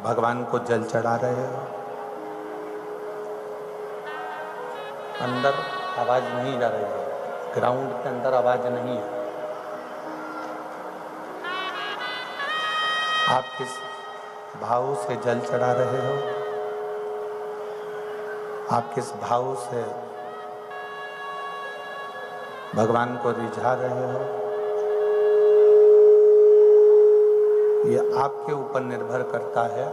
भगवान को जल चढ़ा रहे हो? अंदर आवाज नहीं जा रही है, ग्राउंड के अंदर आवाज नहीं है। आप किस भाव से जल चढ़ा रहे हो? आप किस भाव से भगवान को रिझा रहे हो? ये आपके ऊपर निर्भर करता है।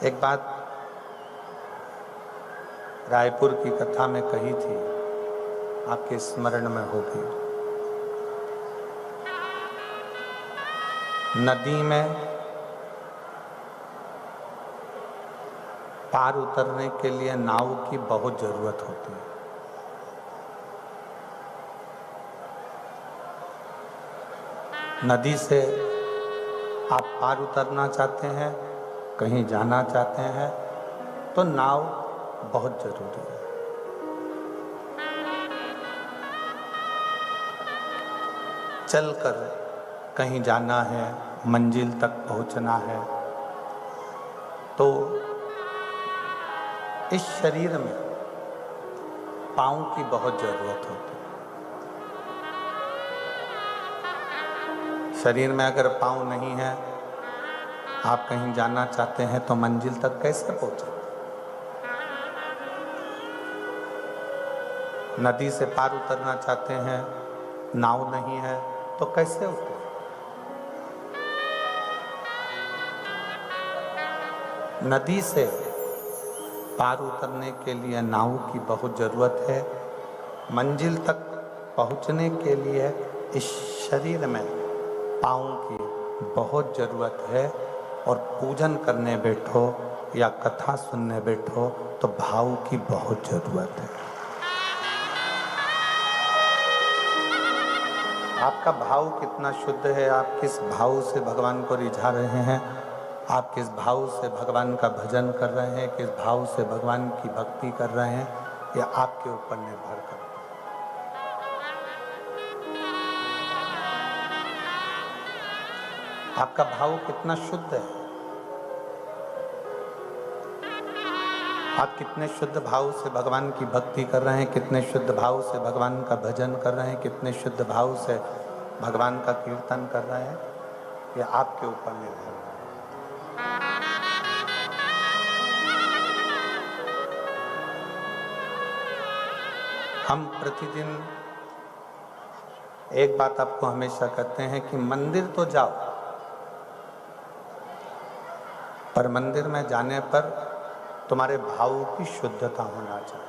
एक बात रायपुर की कथा में कही थी, आपके स्मरण में होगी। नदी में पार उतरने के लिए नाव की बहुत जरूरत होती है। नदी से आप पार उतरना चाहते हैं, कहीं जाना चाहते हैं, तो नाव बहुत जरूरी है। चलकर कहीं जाना है, मंजिल तक पहुंचना है, तो इस शरीर में पाँव की बहुत जरूरत होती है। शरीर में अगर पाँव नहीं है, आप कहीं जाना चाहते हैं तो मंजिल तक कैसे पहुंचे? नदी से पार उतरना चाहते हैं, नाव नहीं है, तो कैसे उतरे? नदी से पार उतरने के लिए नाव की बहुत जरूरत है। मंजिल तक पहुंचने के लिए इस शरीर में पाँव की बहुत जरूरत है। और पूजन करने बैठो या कथा सुनने बैठो तो भाव की बहुत जरूरत है। आपका भाव कितना शुद्ध है, आप किस भाव से भगवान को रिझा रहे हैं, आप किस भाव से भगवान का भजन कर रहे हैं, किस भाव से भगवान की भक्ति कर रहे हैं, यह आपके ऊपर निर्भर करता है। आपका भाव कितना शुद्ध है, आप कितने शुद्ध भाव से भगवान की भक्ति कर रहे हैं, कितने शुद्ध भाव से भगवान का भजन कर रहे हैं, कितने शुद्ध भाव से भगवान का कीर्तन कर रहे हैं, यह आपके ऊपर निर्भर है। हम प्रतिदिन एक बात आपको हमेशा कहते हैं कि मंदिर तो जाओ, पर मंदिर में जाने पर तुम्हारे भाव की शुद्धता होना चाहिए।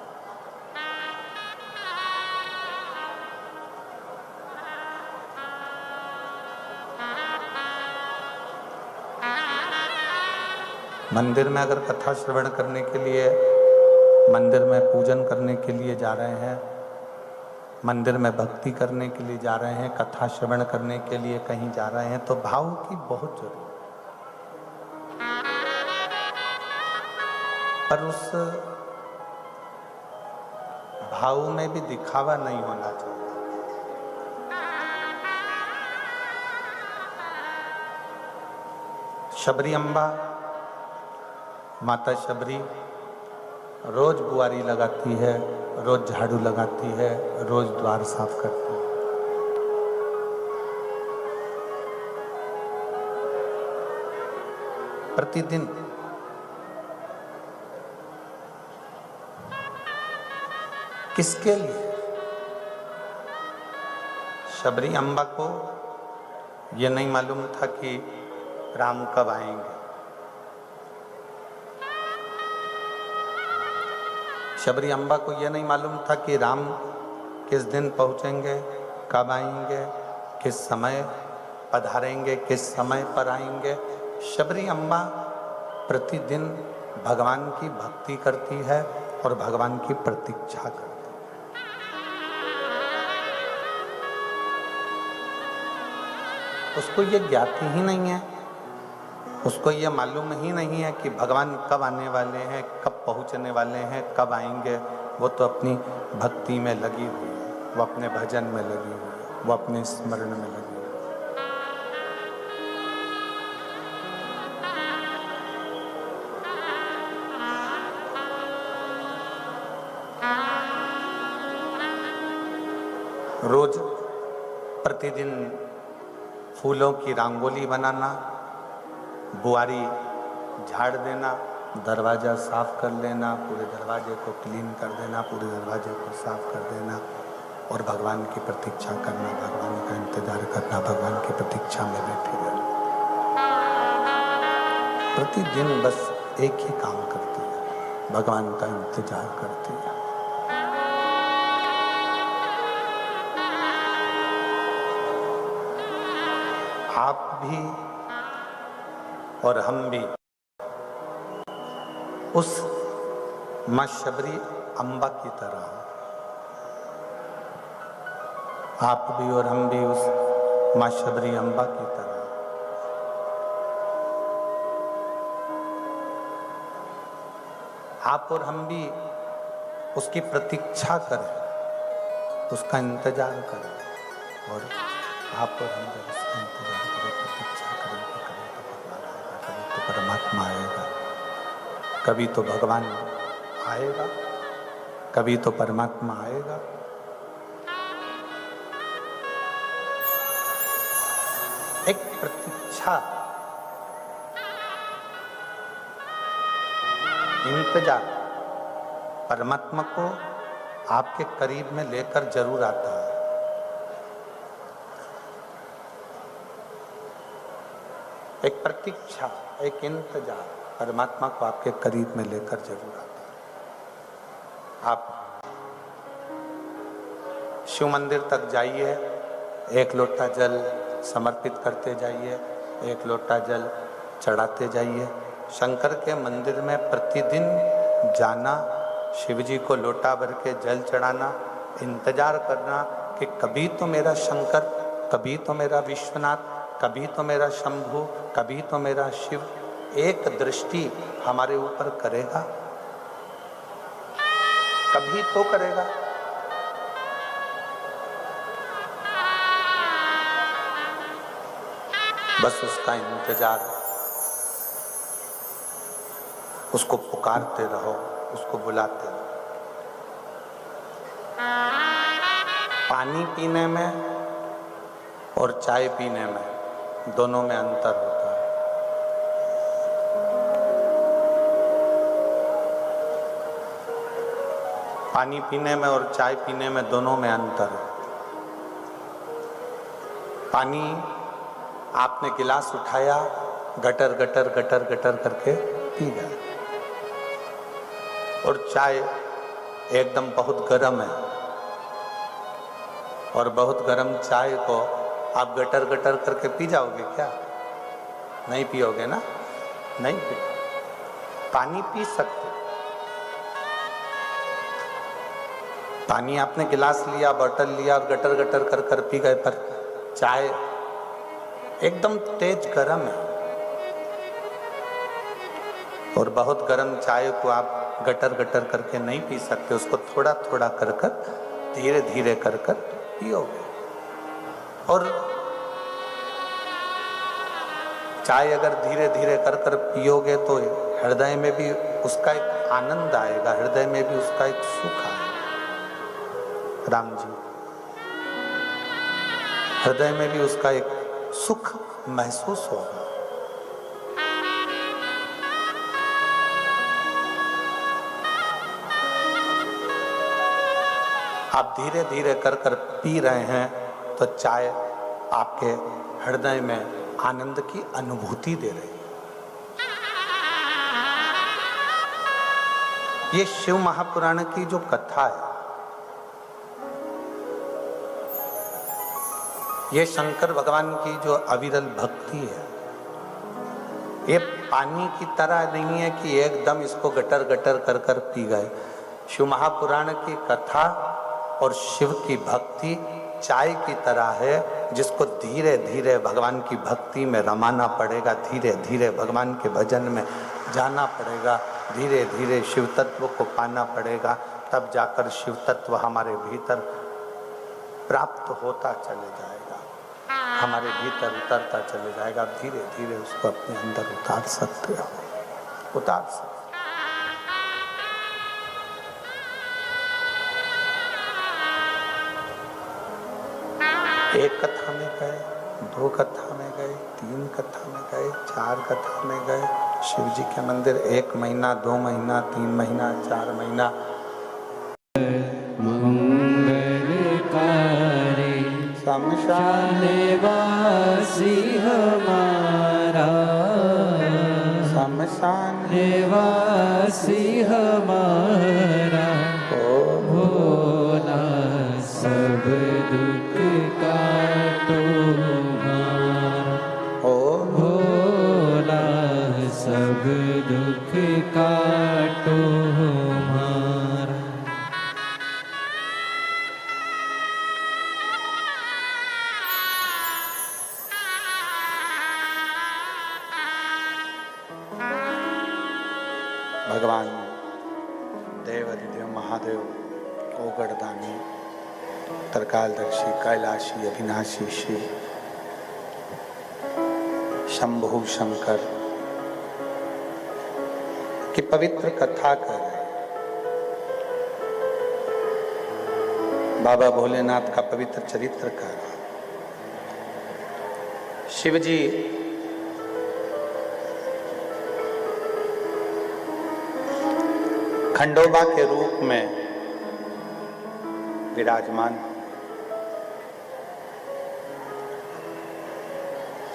मंदिर में अगर कथा श्रवण करने के लिए, मंदिर में पूजन करने के लिए जा रहे हैं, मंदिर में भक्ति करने के लिए जा रहे हैं, कथा श्रवण करने के लिए कहीं जा रहे हैं, तो भाव की बहुत जरूरत है। पर उस भाव में भी दिखावा नहीं होना चाहिए। शबरी अम्बा, माता शबरी रोज बुआरी लगाती है, रोज झाड़ू लगाती है, रोज द्वार साफ करती है। प्रतिदिन किसके लिए? शबरी अम्बा को यह नहीं मालूम था कि राम कब आएंगे। शबरी अम्बा को यह नहीं मालूम था कि राम किस दिन पहुंचेंगे, कब आएंगे, किस समय पधारेंगे, किस समय पर आएंगे। शबरी अम्बा प्रतिदिन भगवान की भक्ति करती है और भगवान की प्रतीक्षा करती है। उसको ये ज्ञाति ही नहीं है, उसको ये मालूम ही नहीं है कि भगवान कब आने वाले हैं, कब पहुंचने वाले हैं, कब आएंगे। वो तो अपनी भक्ति में लगी हुई है, वो अपने भजन में लगी हुई है, वो अपने स्मरण में लगी हुई है। रोज प्रतिदिन फूलों की रंगोली बनाना, बुआरी झाड़ देना, दरवाज़ा साफ कर लेना, पूरे दरवाजे को क्लीन कर देना, पूरे दरवाजे को साफ कर देना और भगवान की प्रतीक्षा करना, भगवान का इंतजार करना, भगवान की प्रतीक्षा में बैठे रहना। प्रतिदिन बस एक ही काम करती है, भगवान का इंतजार करती है। आप भी और हम भी उस माँ शबरी अम्बा की तरह आप भी और हम भी उस माँ शबरी अम्बा की तरह आप और हम भी उसकी प्रतीक्षा करें, उसका इंतजार करें। और आप और हम जब उसका इंतजार करें, प्रतीक्षा करें कि कभी तो भगवान आएगा, कभी तो परमात्मा आएगा, कभी तो भगवान आएगा, कभी तो परमात्मा आएगा। एक प्रतीक्षा, इंतजार परमात्मा को आपके करीब में लेकर जरूर आता है। एक प्रतीक्षा, एक इंतजार परमात्मा को आपके करीब में लेकर जरूर आता है। आप शिव मंदिर तक जाइए, एक लोटा जल समर्पित करते जाइए, एक लोटा जल चढ़ाते जाइए। शंकर के मंदिर में प्रतिदिन जाना, शिव जी को लोटा भर के जल चढ़ाना, इंतजार करना कि कभी तो मेरा शंकर, कभी तो मेरा विश्वनाथ, कभी तो मेरा शंभु, कभी तो मेरा शिव एक दृष्टि हमारे ऊपर करेगा, कभी तो करेगा। बस उसका इंतजार, उसको पुकारते रहो, उसको बुलाते रहो। पानी पीने में और चाय पीने में दोनों में अंतर होता है। पानी पीने में और चाय पीने में दोनों में अंतर है। पानी आपने गिलास उठाया, गटर गटर गटर गटर करके पी गए, और चाय एकदम बहुत गर्म है, और बहुत गर्म चाय को आप गटर गटर करके पी जाओगे क्या? नहीं पियोगे ना, नहीं पी। पानी पी सकते, पानी आपने गिलास लिया, बोतल लिया और गटर गटर कर कर पी गए, पर चाय एकदम तेज गर्म है, और बहुत गर्म चाय को आप गटर गटर करके नहीं पी सकते, उसको थोड़ा थोड़ा कर कर, धीरे धीरे कर कर पियोगे। और चाय अगर धीरे धीरे कर कर पियोगे तो हृदय में भी उसका एक आनंद आएगा, हृदय में भी उसका एक सुख आएगा। राम जी, हृदय में भी उसका एक सुख महसूस होगा। आप धीरे धीरे कर कर पी रहे हैं तो चाय आपके हृदय में आनंद की अनुभूति दे रही है। ये शिव महापुराण की जो कथा है, ये शंकर भगवान की जो अविरल भक्ति है, ये पानी की तरह नहीं है कि एकदम इसको गटर गटर कर कर पी गए। शिव महापुराण की कथा और शिव की भक्ति चाय की तरह है, जिसको धीरे धीरे भगवान की भक्ति में रमाना पड़ेगा, धीरे धीरे भगवान के भजन में जाना पड़ेगा, धीरे धीरे शिव तत्व को पाना पड़ेगा, तब जाकर शिव तत्व हमारे भीतर प्राप्त होता चले जाएगा, हमारे भीतर उतरता चले जाएगा। धीरे धीरे उसको अपने अंदर उतार सकते हो, उतार सकते। एक कथा में गए, दो कथा में गए, तीन कथा में गए, चार कथा में गए, शिव जी के मंदिर 1 महीना, 2 महीना, 3 महीना, 4 महीना। मंगलकारी शमशान निवासी हमारा, शमशान निवासी हमारा, भोला सब दुख काटो हमारा, ओ भोला सब दुख काटो हमारा। महादेव ओगड़दानी तरकालदर्शी कैलाशी अविनाशी शिव शंभु शंकर की पवित्र कथा कर रहे बाबा भोलेनाथ का पवित्र चरित्र कर रहे। शिव जी खंडोबा के रूप में विराजमान।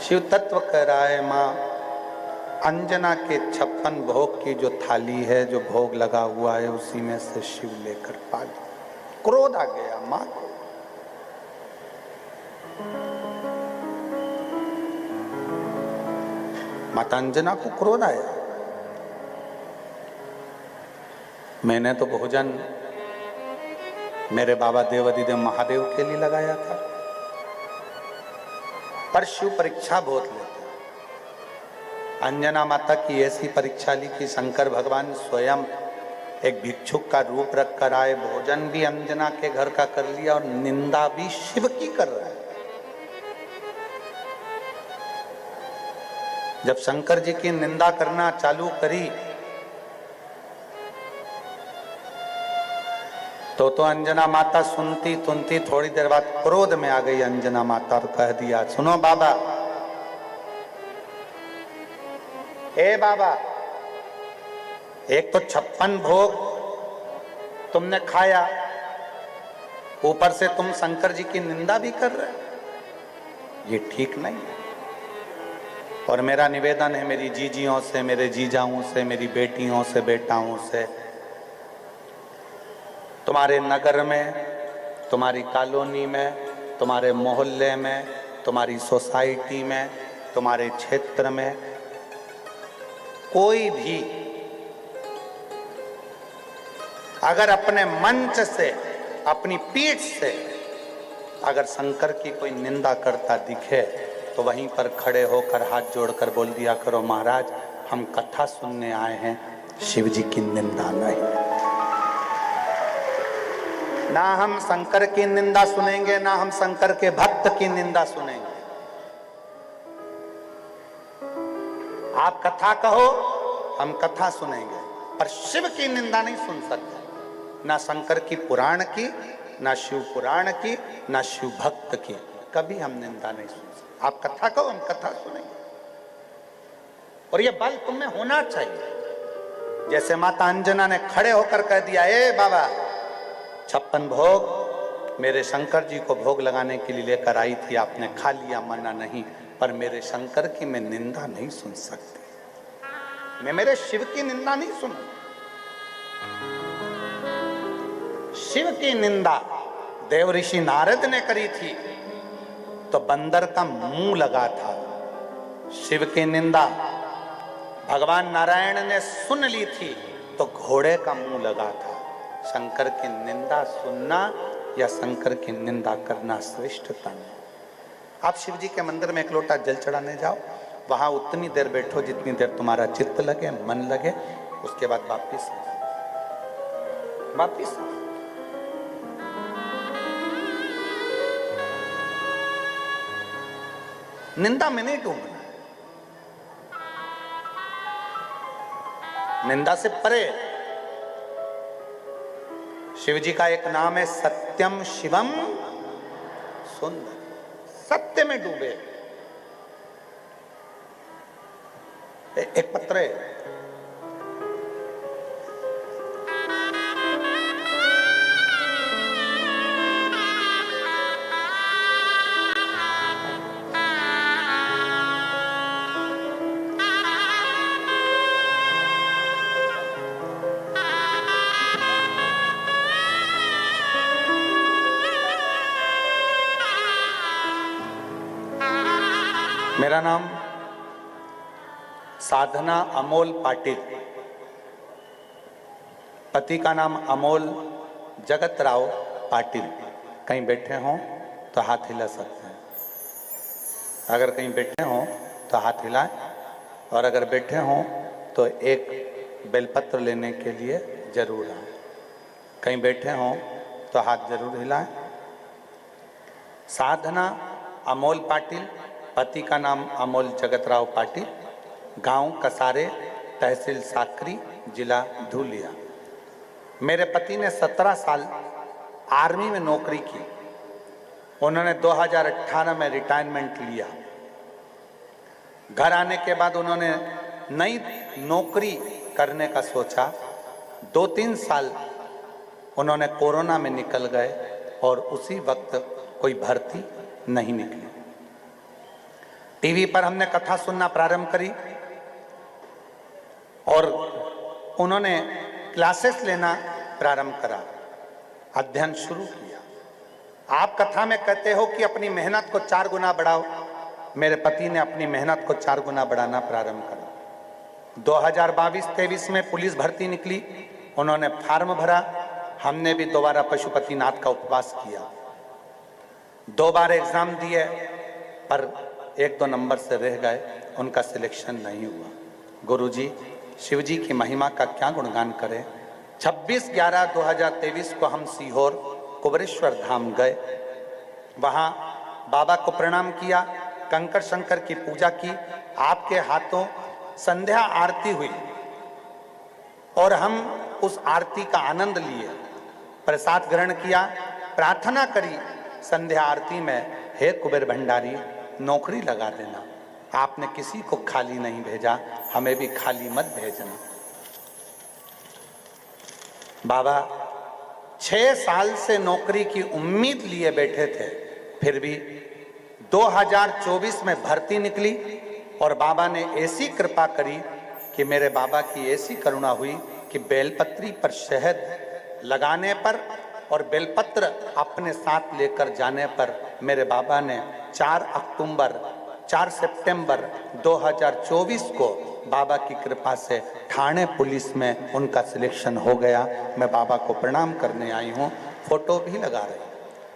शिव तत्व कह रहा है मां अंजना के 56 भोग की जो थाली है, जो भोग लगा हुआ है, उसी में से शिव लेकर पा गया। क्रोध आ गया मां को। माता अंजना को क्रोध आया। मैंने तो भोजन मेरे बाबा देवाधिदेव महादेव के लिए लगाया था, पर शिव परीक्षा बहुत लेते। अंजना माता की ऐसी परीक्षा ली कि शंकर भगवान स्वयं एक भिक्षुक का रूप रख कर आए, भोजन भी अंजना के घर का कर लिया और निंदा भी शिव की कर रहा है। जब शंकर जी की निंदा करना चालू करी तो अंजना माता सुनती सुनती थोड़ी देर बाद क्रोध में आ गई अंजना माता और कह दिया, सुनो बाबा, ए बाबा, एक तो 56 भोग तुमने खाया, ऊपर से तुम शंकर जी की निंदा भी कर रहे, ये ठीक नहीं है। और मेरा निवेदन है मेरी जीजियों से, मेरे जीजाओं से, मेरी बेटियों से, बेटाओं से, तुम्हारे नगर में, तुम्हारी कॉलोनी में, तुम्हारे मोहल्ले में, तुम्हारी सोसाइटी में, तुम्हारे क्षेत्र में कोई भी अगर अपने मंच से, अपनी पीठ से अगर शंकर की कोई निंदा करता दिखे तो वहीं पर खड़े होकर हाथ जोड़कर बोल दिया करो, महाराज हम कथा सुनने आए हैं, शिव जी की निंदा नहीं। ना हम शंकर की निंदा सुनेंगे, ना हम शंकर के भक्त की निंदा सुनेंगे। आप कथा कहो, हम कथा सुनेंगे, पर शिव की निंदा नहीं सुन सकते। ना शंकर की पुराण की, ना शिव पुराण की, ना शिव भक्त की, कभी हम निंदा नहीं सुन सकते। आप कथा कहो, हम कथा सुनेंगे। और ये बल तुम में होना चाहिए। जैसे माता अंजना ने खड़े होकर कह दिया, ए बाबा, 56 भोग मेरे शंकर जी को भोग लगाने के लिए लेकर आई थी, आपने खा लिया, मना नहीं, पर मेरे शंकर की मैं निंदा नहीं सुन सकती, मैं मेरे शिव की निंदा नहीं सुन। शिव की निंदा देव ऋषि नारद ने करी थी तो बंदर का मुंह लगा था। शिव की निंदा भगवान नारायण ने सुन ली थी तो घोड़े का मुंह लगा था। शंकर की निंदा सुनना या शंकर की निंदा करना श्रेष्ठता नहीं। आप शिव जी के मंदिर में एक लोटा जल चढ़ाने जाओ, वहां उतनी देर बैठो जितनी देर तुम्हारा चित्त लगे, मन लगे, उसके बाद वापिस निंदा में नहीं डूबना, निंदा से परे। शिव जी का एक नाम है सत्यम शिवम सुंदर, सत्य में डूबे। एक पत्र है, मेरा नाम साधना अमोल पाटिल, पति का नाम अमोल जगत राव पाटिल। कहीं बैठे हों तो हाथ हिला सकते हैं, अगर कहीं बैठे हों तो हाथ हिलाएं, और अगर बैठे हों तो एक बेलपत्र लेने के लिए जरूर आए। कहीं बैठे हों तो हाथ जरूर हिलाएं। साधना अमोल पाटिल, पति का नाम अमोल जगतराव पाटिल, गांव कसारे, तहसील साकरी, जिला धुलिया। मेरे पति ने 17 साल आर्मी में नौकरी की। उन्होंने 2018 में रिटायरमेंट लिया। घर आने के बाद उन्होंने नई नौकरी करने का सोचा। 2-3 साल उन्होंने कोरोना में निकल गए और उसी वक्त कोई भर्ती नहीं निकली। टीवी पर हमने कथा सुनना प्रारंभ करी और उन्होंने क्लासेस लेना प्रारंभ करा, अध्ययन शुरू किया। आप कथा में कहते हो कि अपनी मेहनत को 4 गुना बढ़ाओ। मेरे पति ने अपनी मेहनत को 4 गुना बढ़ाना प्रारंभ करा। 2022-23 में पुलिस भर्ती निकली, उन्होंने फार्म भरा। हमने भी दोबारा पशुपतिनाथ का उपवास किया। 2 बार एग्जाम दिए पर 1-2 नंबर से रह गए, उनका सिलेक्शन नहीं हुआ। गुरुजी, शिव जी की महिमा का क्या गुणगान करें। 26/11/2023 को हम सीहोर कुबरेश्वर धाम गए। वहां बाबा को प्रणाम किया, कंकर शंकर की पूजा की। आपके हाथों संध्या आरती हुई और हम उस आरती का आनंद लिए, प्रसाद ग्रहण किया, प्रार्थना करी संध्या आरती में, हे कुबेर भंडारी नौकरी लगा देना। आपने किसी को खाली नहीं भेजा, हमें भी खाली मत भेजना। बाबा 6 साल से नौकरी की उम्मीद लिए बैठे थे, फिर भी 2024 में भर्ती निकली और बाबा ने ऐसी कृपा करी कि मेरे बाबा की ऐसी करुणा हुई कि बेलपत्री पर शहद लगाने पर और बेलपत्र अपने साथ लेकर जाने पर मेरे बाबा ने 4 सितंबर 2024 को बाबा की कृपा से ठाणे पुलिस में उनका सिलेक्शन हो गया। मैं बाबा को प्रणाम करने आई हूँ। फोटो भी लगा रही,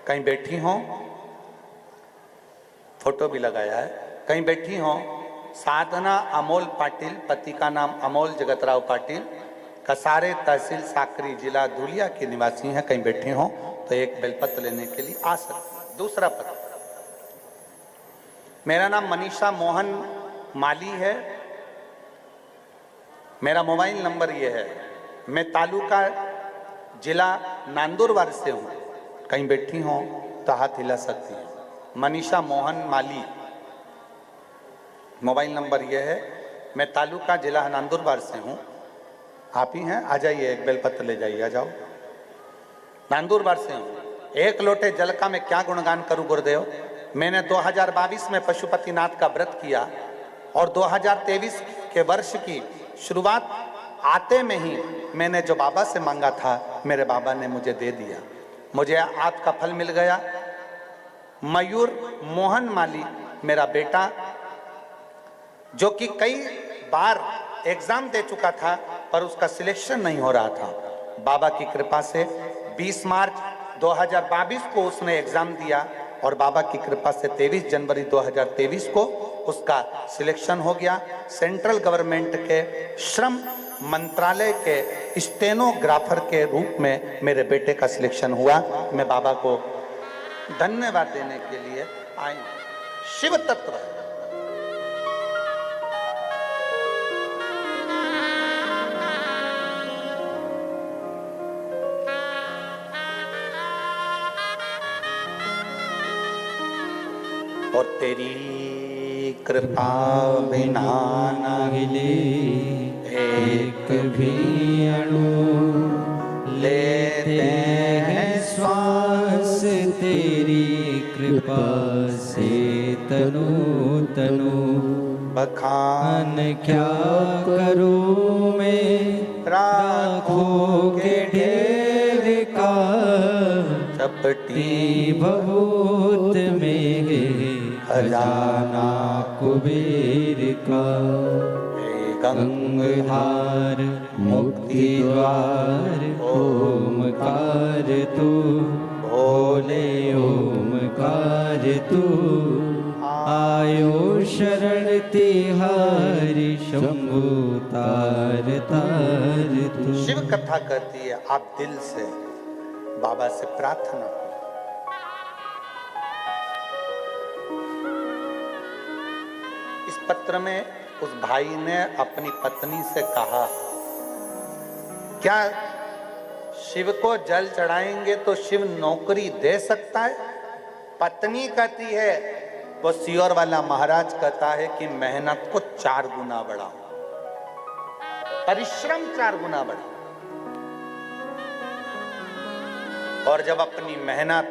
कहीं बैठी हो, फोटो भी लगाया है, कहीं बैठी हो। साधना अमोल पाटिल, पति का नाम अमोल जगतराव पाटिल, कसारे तहसील साकरी, जिला धुलिया की निवासी हैं। कहीं बैठे हो तो एक बेलपत्र लेने के लिए आ सकते। दूसरा पत्र, मेरा नाम मनीषा मोहन माली है। मेरा मोबाइल नंबर ये है। मैं तालुका जिला नांदुरबार से हूँ। कहीं बैठी हो तो हाथ हिला सकती है। मनीषा मोहन माली, मोबाइल नंबर ये है। मैं तालुका जिला नांदुरबार से हूँ। आप ही हैं? आ जाइए, एक बेलपत्र ले जाइए, आ जाओ। नांदुरबार से हूँ। 1 लोटे जल का मैं क्या गुणगान करूँ गुरुदेव। मैंने 2022 में पशुपतिनाथ का व्रत किया और 2023 के वर्ष की शुरुआत आते में ही मैंने जो बाबा से मांगा था, मेरे बाबा ने मुझे दे दिया। मुझे आपका फल मिल गया। मयूर मोहन माली मेरा बेटा, जो कि कई बार एग्जाम दे चुका था पर उसका सिलेक्शन नहीं हो रहा था, बाबा की कृपा से 20 मार्च 2022 को उसने एग्जाम दिया और बाबा की कृपा से 23 जनवरी 2023 को उसका सिलेक्शन हो गया। सेंट्रल गवर्नमेंट के श्रम मंत्रालय के स्टेनोग्राफर के रूप में मेरे बेटे का सिलेक्शन हुआ। मैं बाबा को धन्यवाद देने के लिए आई। शिव तत्व और तेरी कृपा बिना न हिले एक भी अणु, लेते हैं श्वास तेरी कृपा से तनु तनु। बखान क्या करूं मैं राखों के ढेर का, चपटी बहुत में खजाना कुबेर का। गंगहार मुक्ति द्वार ओमकार तू, भोले ओमकार तू। आयो शरण तिहारी शंभु तार तार तू। शिव कथा कहती है, आप दिल से बाबा से प्रार्थना हो। इस पत्र में उस भाई ने अपनी पत्नी से कहा, क्या शिव को जल चढ़ाएंगे तो शिव नौकरी दे सकता है? पत्नी कहती है, वो सियोर वाला महाराज कहता है कि मेहनत को 4 गुना बढ़ाओ, परिश्रम 4 गुना बढ़ाओ। और जब अपनी मेहनत,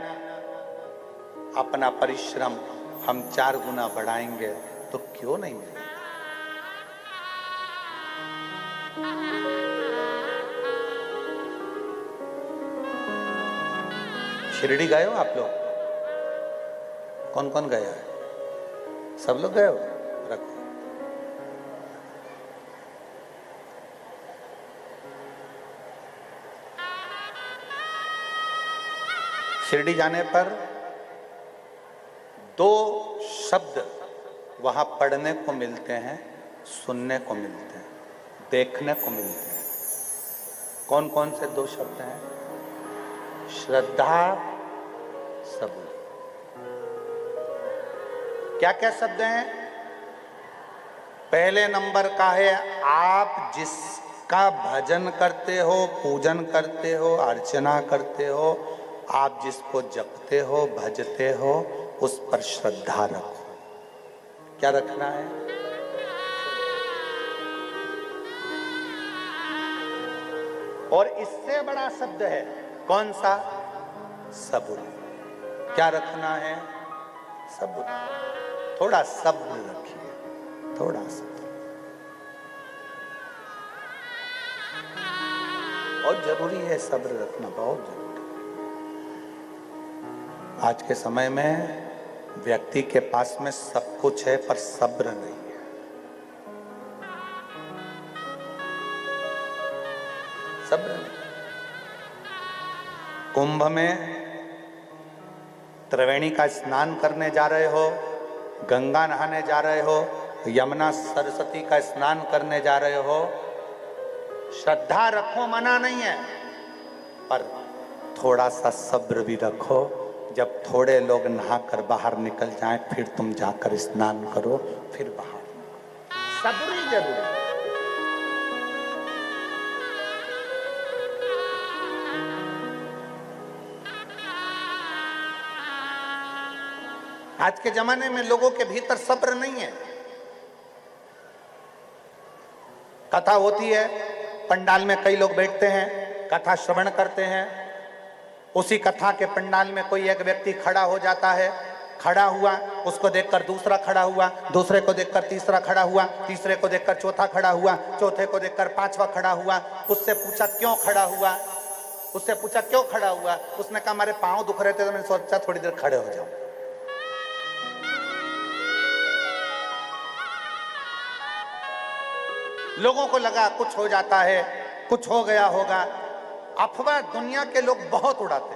अपना परिश्रम हम 4 गुना बढ़ाएंगे तो क्यों नहीं मिलेगा? शिरडी गए हो आप लोग? कौन कौन गया है? सब लोग गए हो? रखो। शिरडी जाने पर 2 शब्द वहां पढ़ने को मिलते हैं, सुनने को मिलते हैं, देखने को मिलते हैं। कौन कौन से 2 शब्द हैं? श्रद्धा, सबूर। क्या क्या शब्द हैं? पहले नंबर का है, आप जिसका भजन करते हो, पूजन करते हो, अर्चना करते हो, आप जिसको जपते हो, भजते हो, उस पर श्रद्धा रखो। क्या रखना है? और इससे बड़ा शब्द है कौन सा? सबूर। क्या रखना है? सबूर। थोड़ा सब्र रखिए, थोड़ा सब्र। बहुत जरूरी है सब्र रखना, बहुत जरूरी। आज के समय में व्यक्ति के पास में सब कुछ है पर सब्र नहीं है। सब्र नहीं। कुंभ में त्रिवेणी का स्नान करने जा रहे हो, गंगा नहाने जा रहे हो, यमुना सरस्वती का स्नान करने जा रहे हो, श्रद्धा रखो, मना नहीं है, पर थोड़ा सा सब्र भी रखो। जब थोड़े लोग नहाकर बाहर निकल जाएं, फिर तुम जाकर स्नान करो, फिर बाहर। सब्र ही जरूरी है। आज के जमाने में लोगों के भीतर सब्र नहीं है। कथा होती है, पंडाल में कई लोग बैठते हैं, कथा श्रवण करते हैं। उसी कथा के पंडाल में कोई एक व्यक्ति खड़ा हो जाता है, खड़ा हुआ, उसको देखकर दूसरा खड़ा हुआ, दूसरे को देखकर तीसरा खड़ा हुआ, तीसरे को देखकर चौथा खड़ा हुआ, चौथे को देखकर 5वां खड़ा हुआ। उससे पूछा क्यों खड़ा हुआ? उससे पूछा क्यों खड़ा हुआ? उसने कहा हमारे पांव दुख रहे थे तो मैंने सोचा थोड़ी देर खड़े हो जाऊं। लोगों को लगा कुछ हो जाता है, कुछ हो गया होगा। अफवाह दुनिया के लोग बहुत उड़ाते हैं।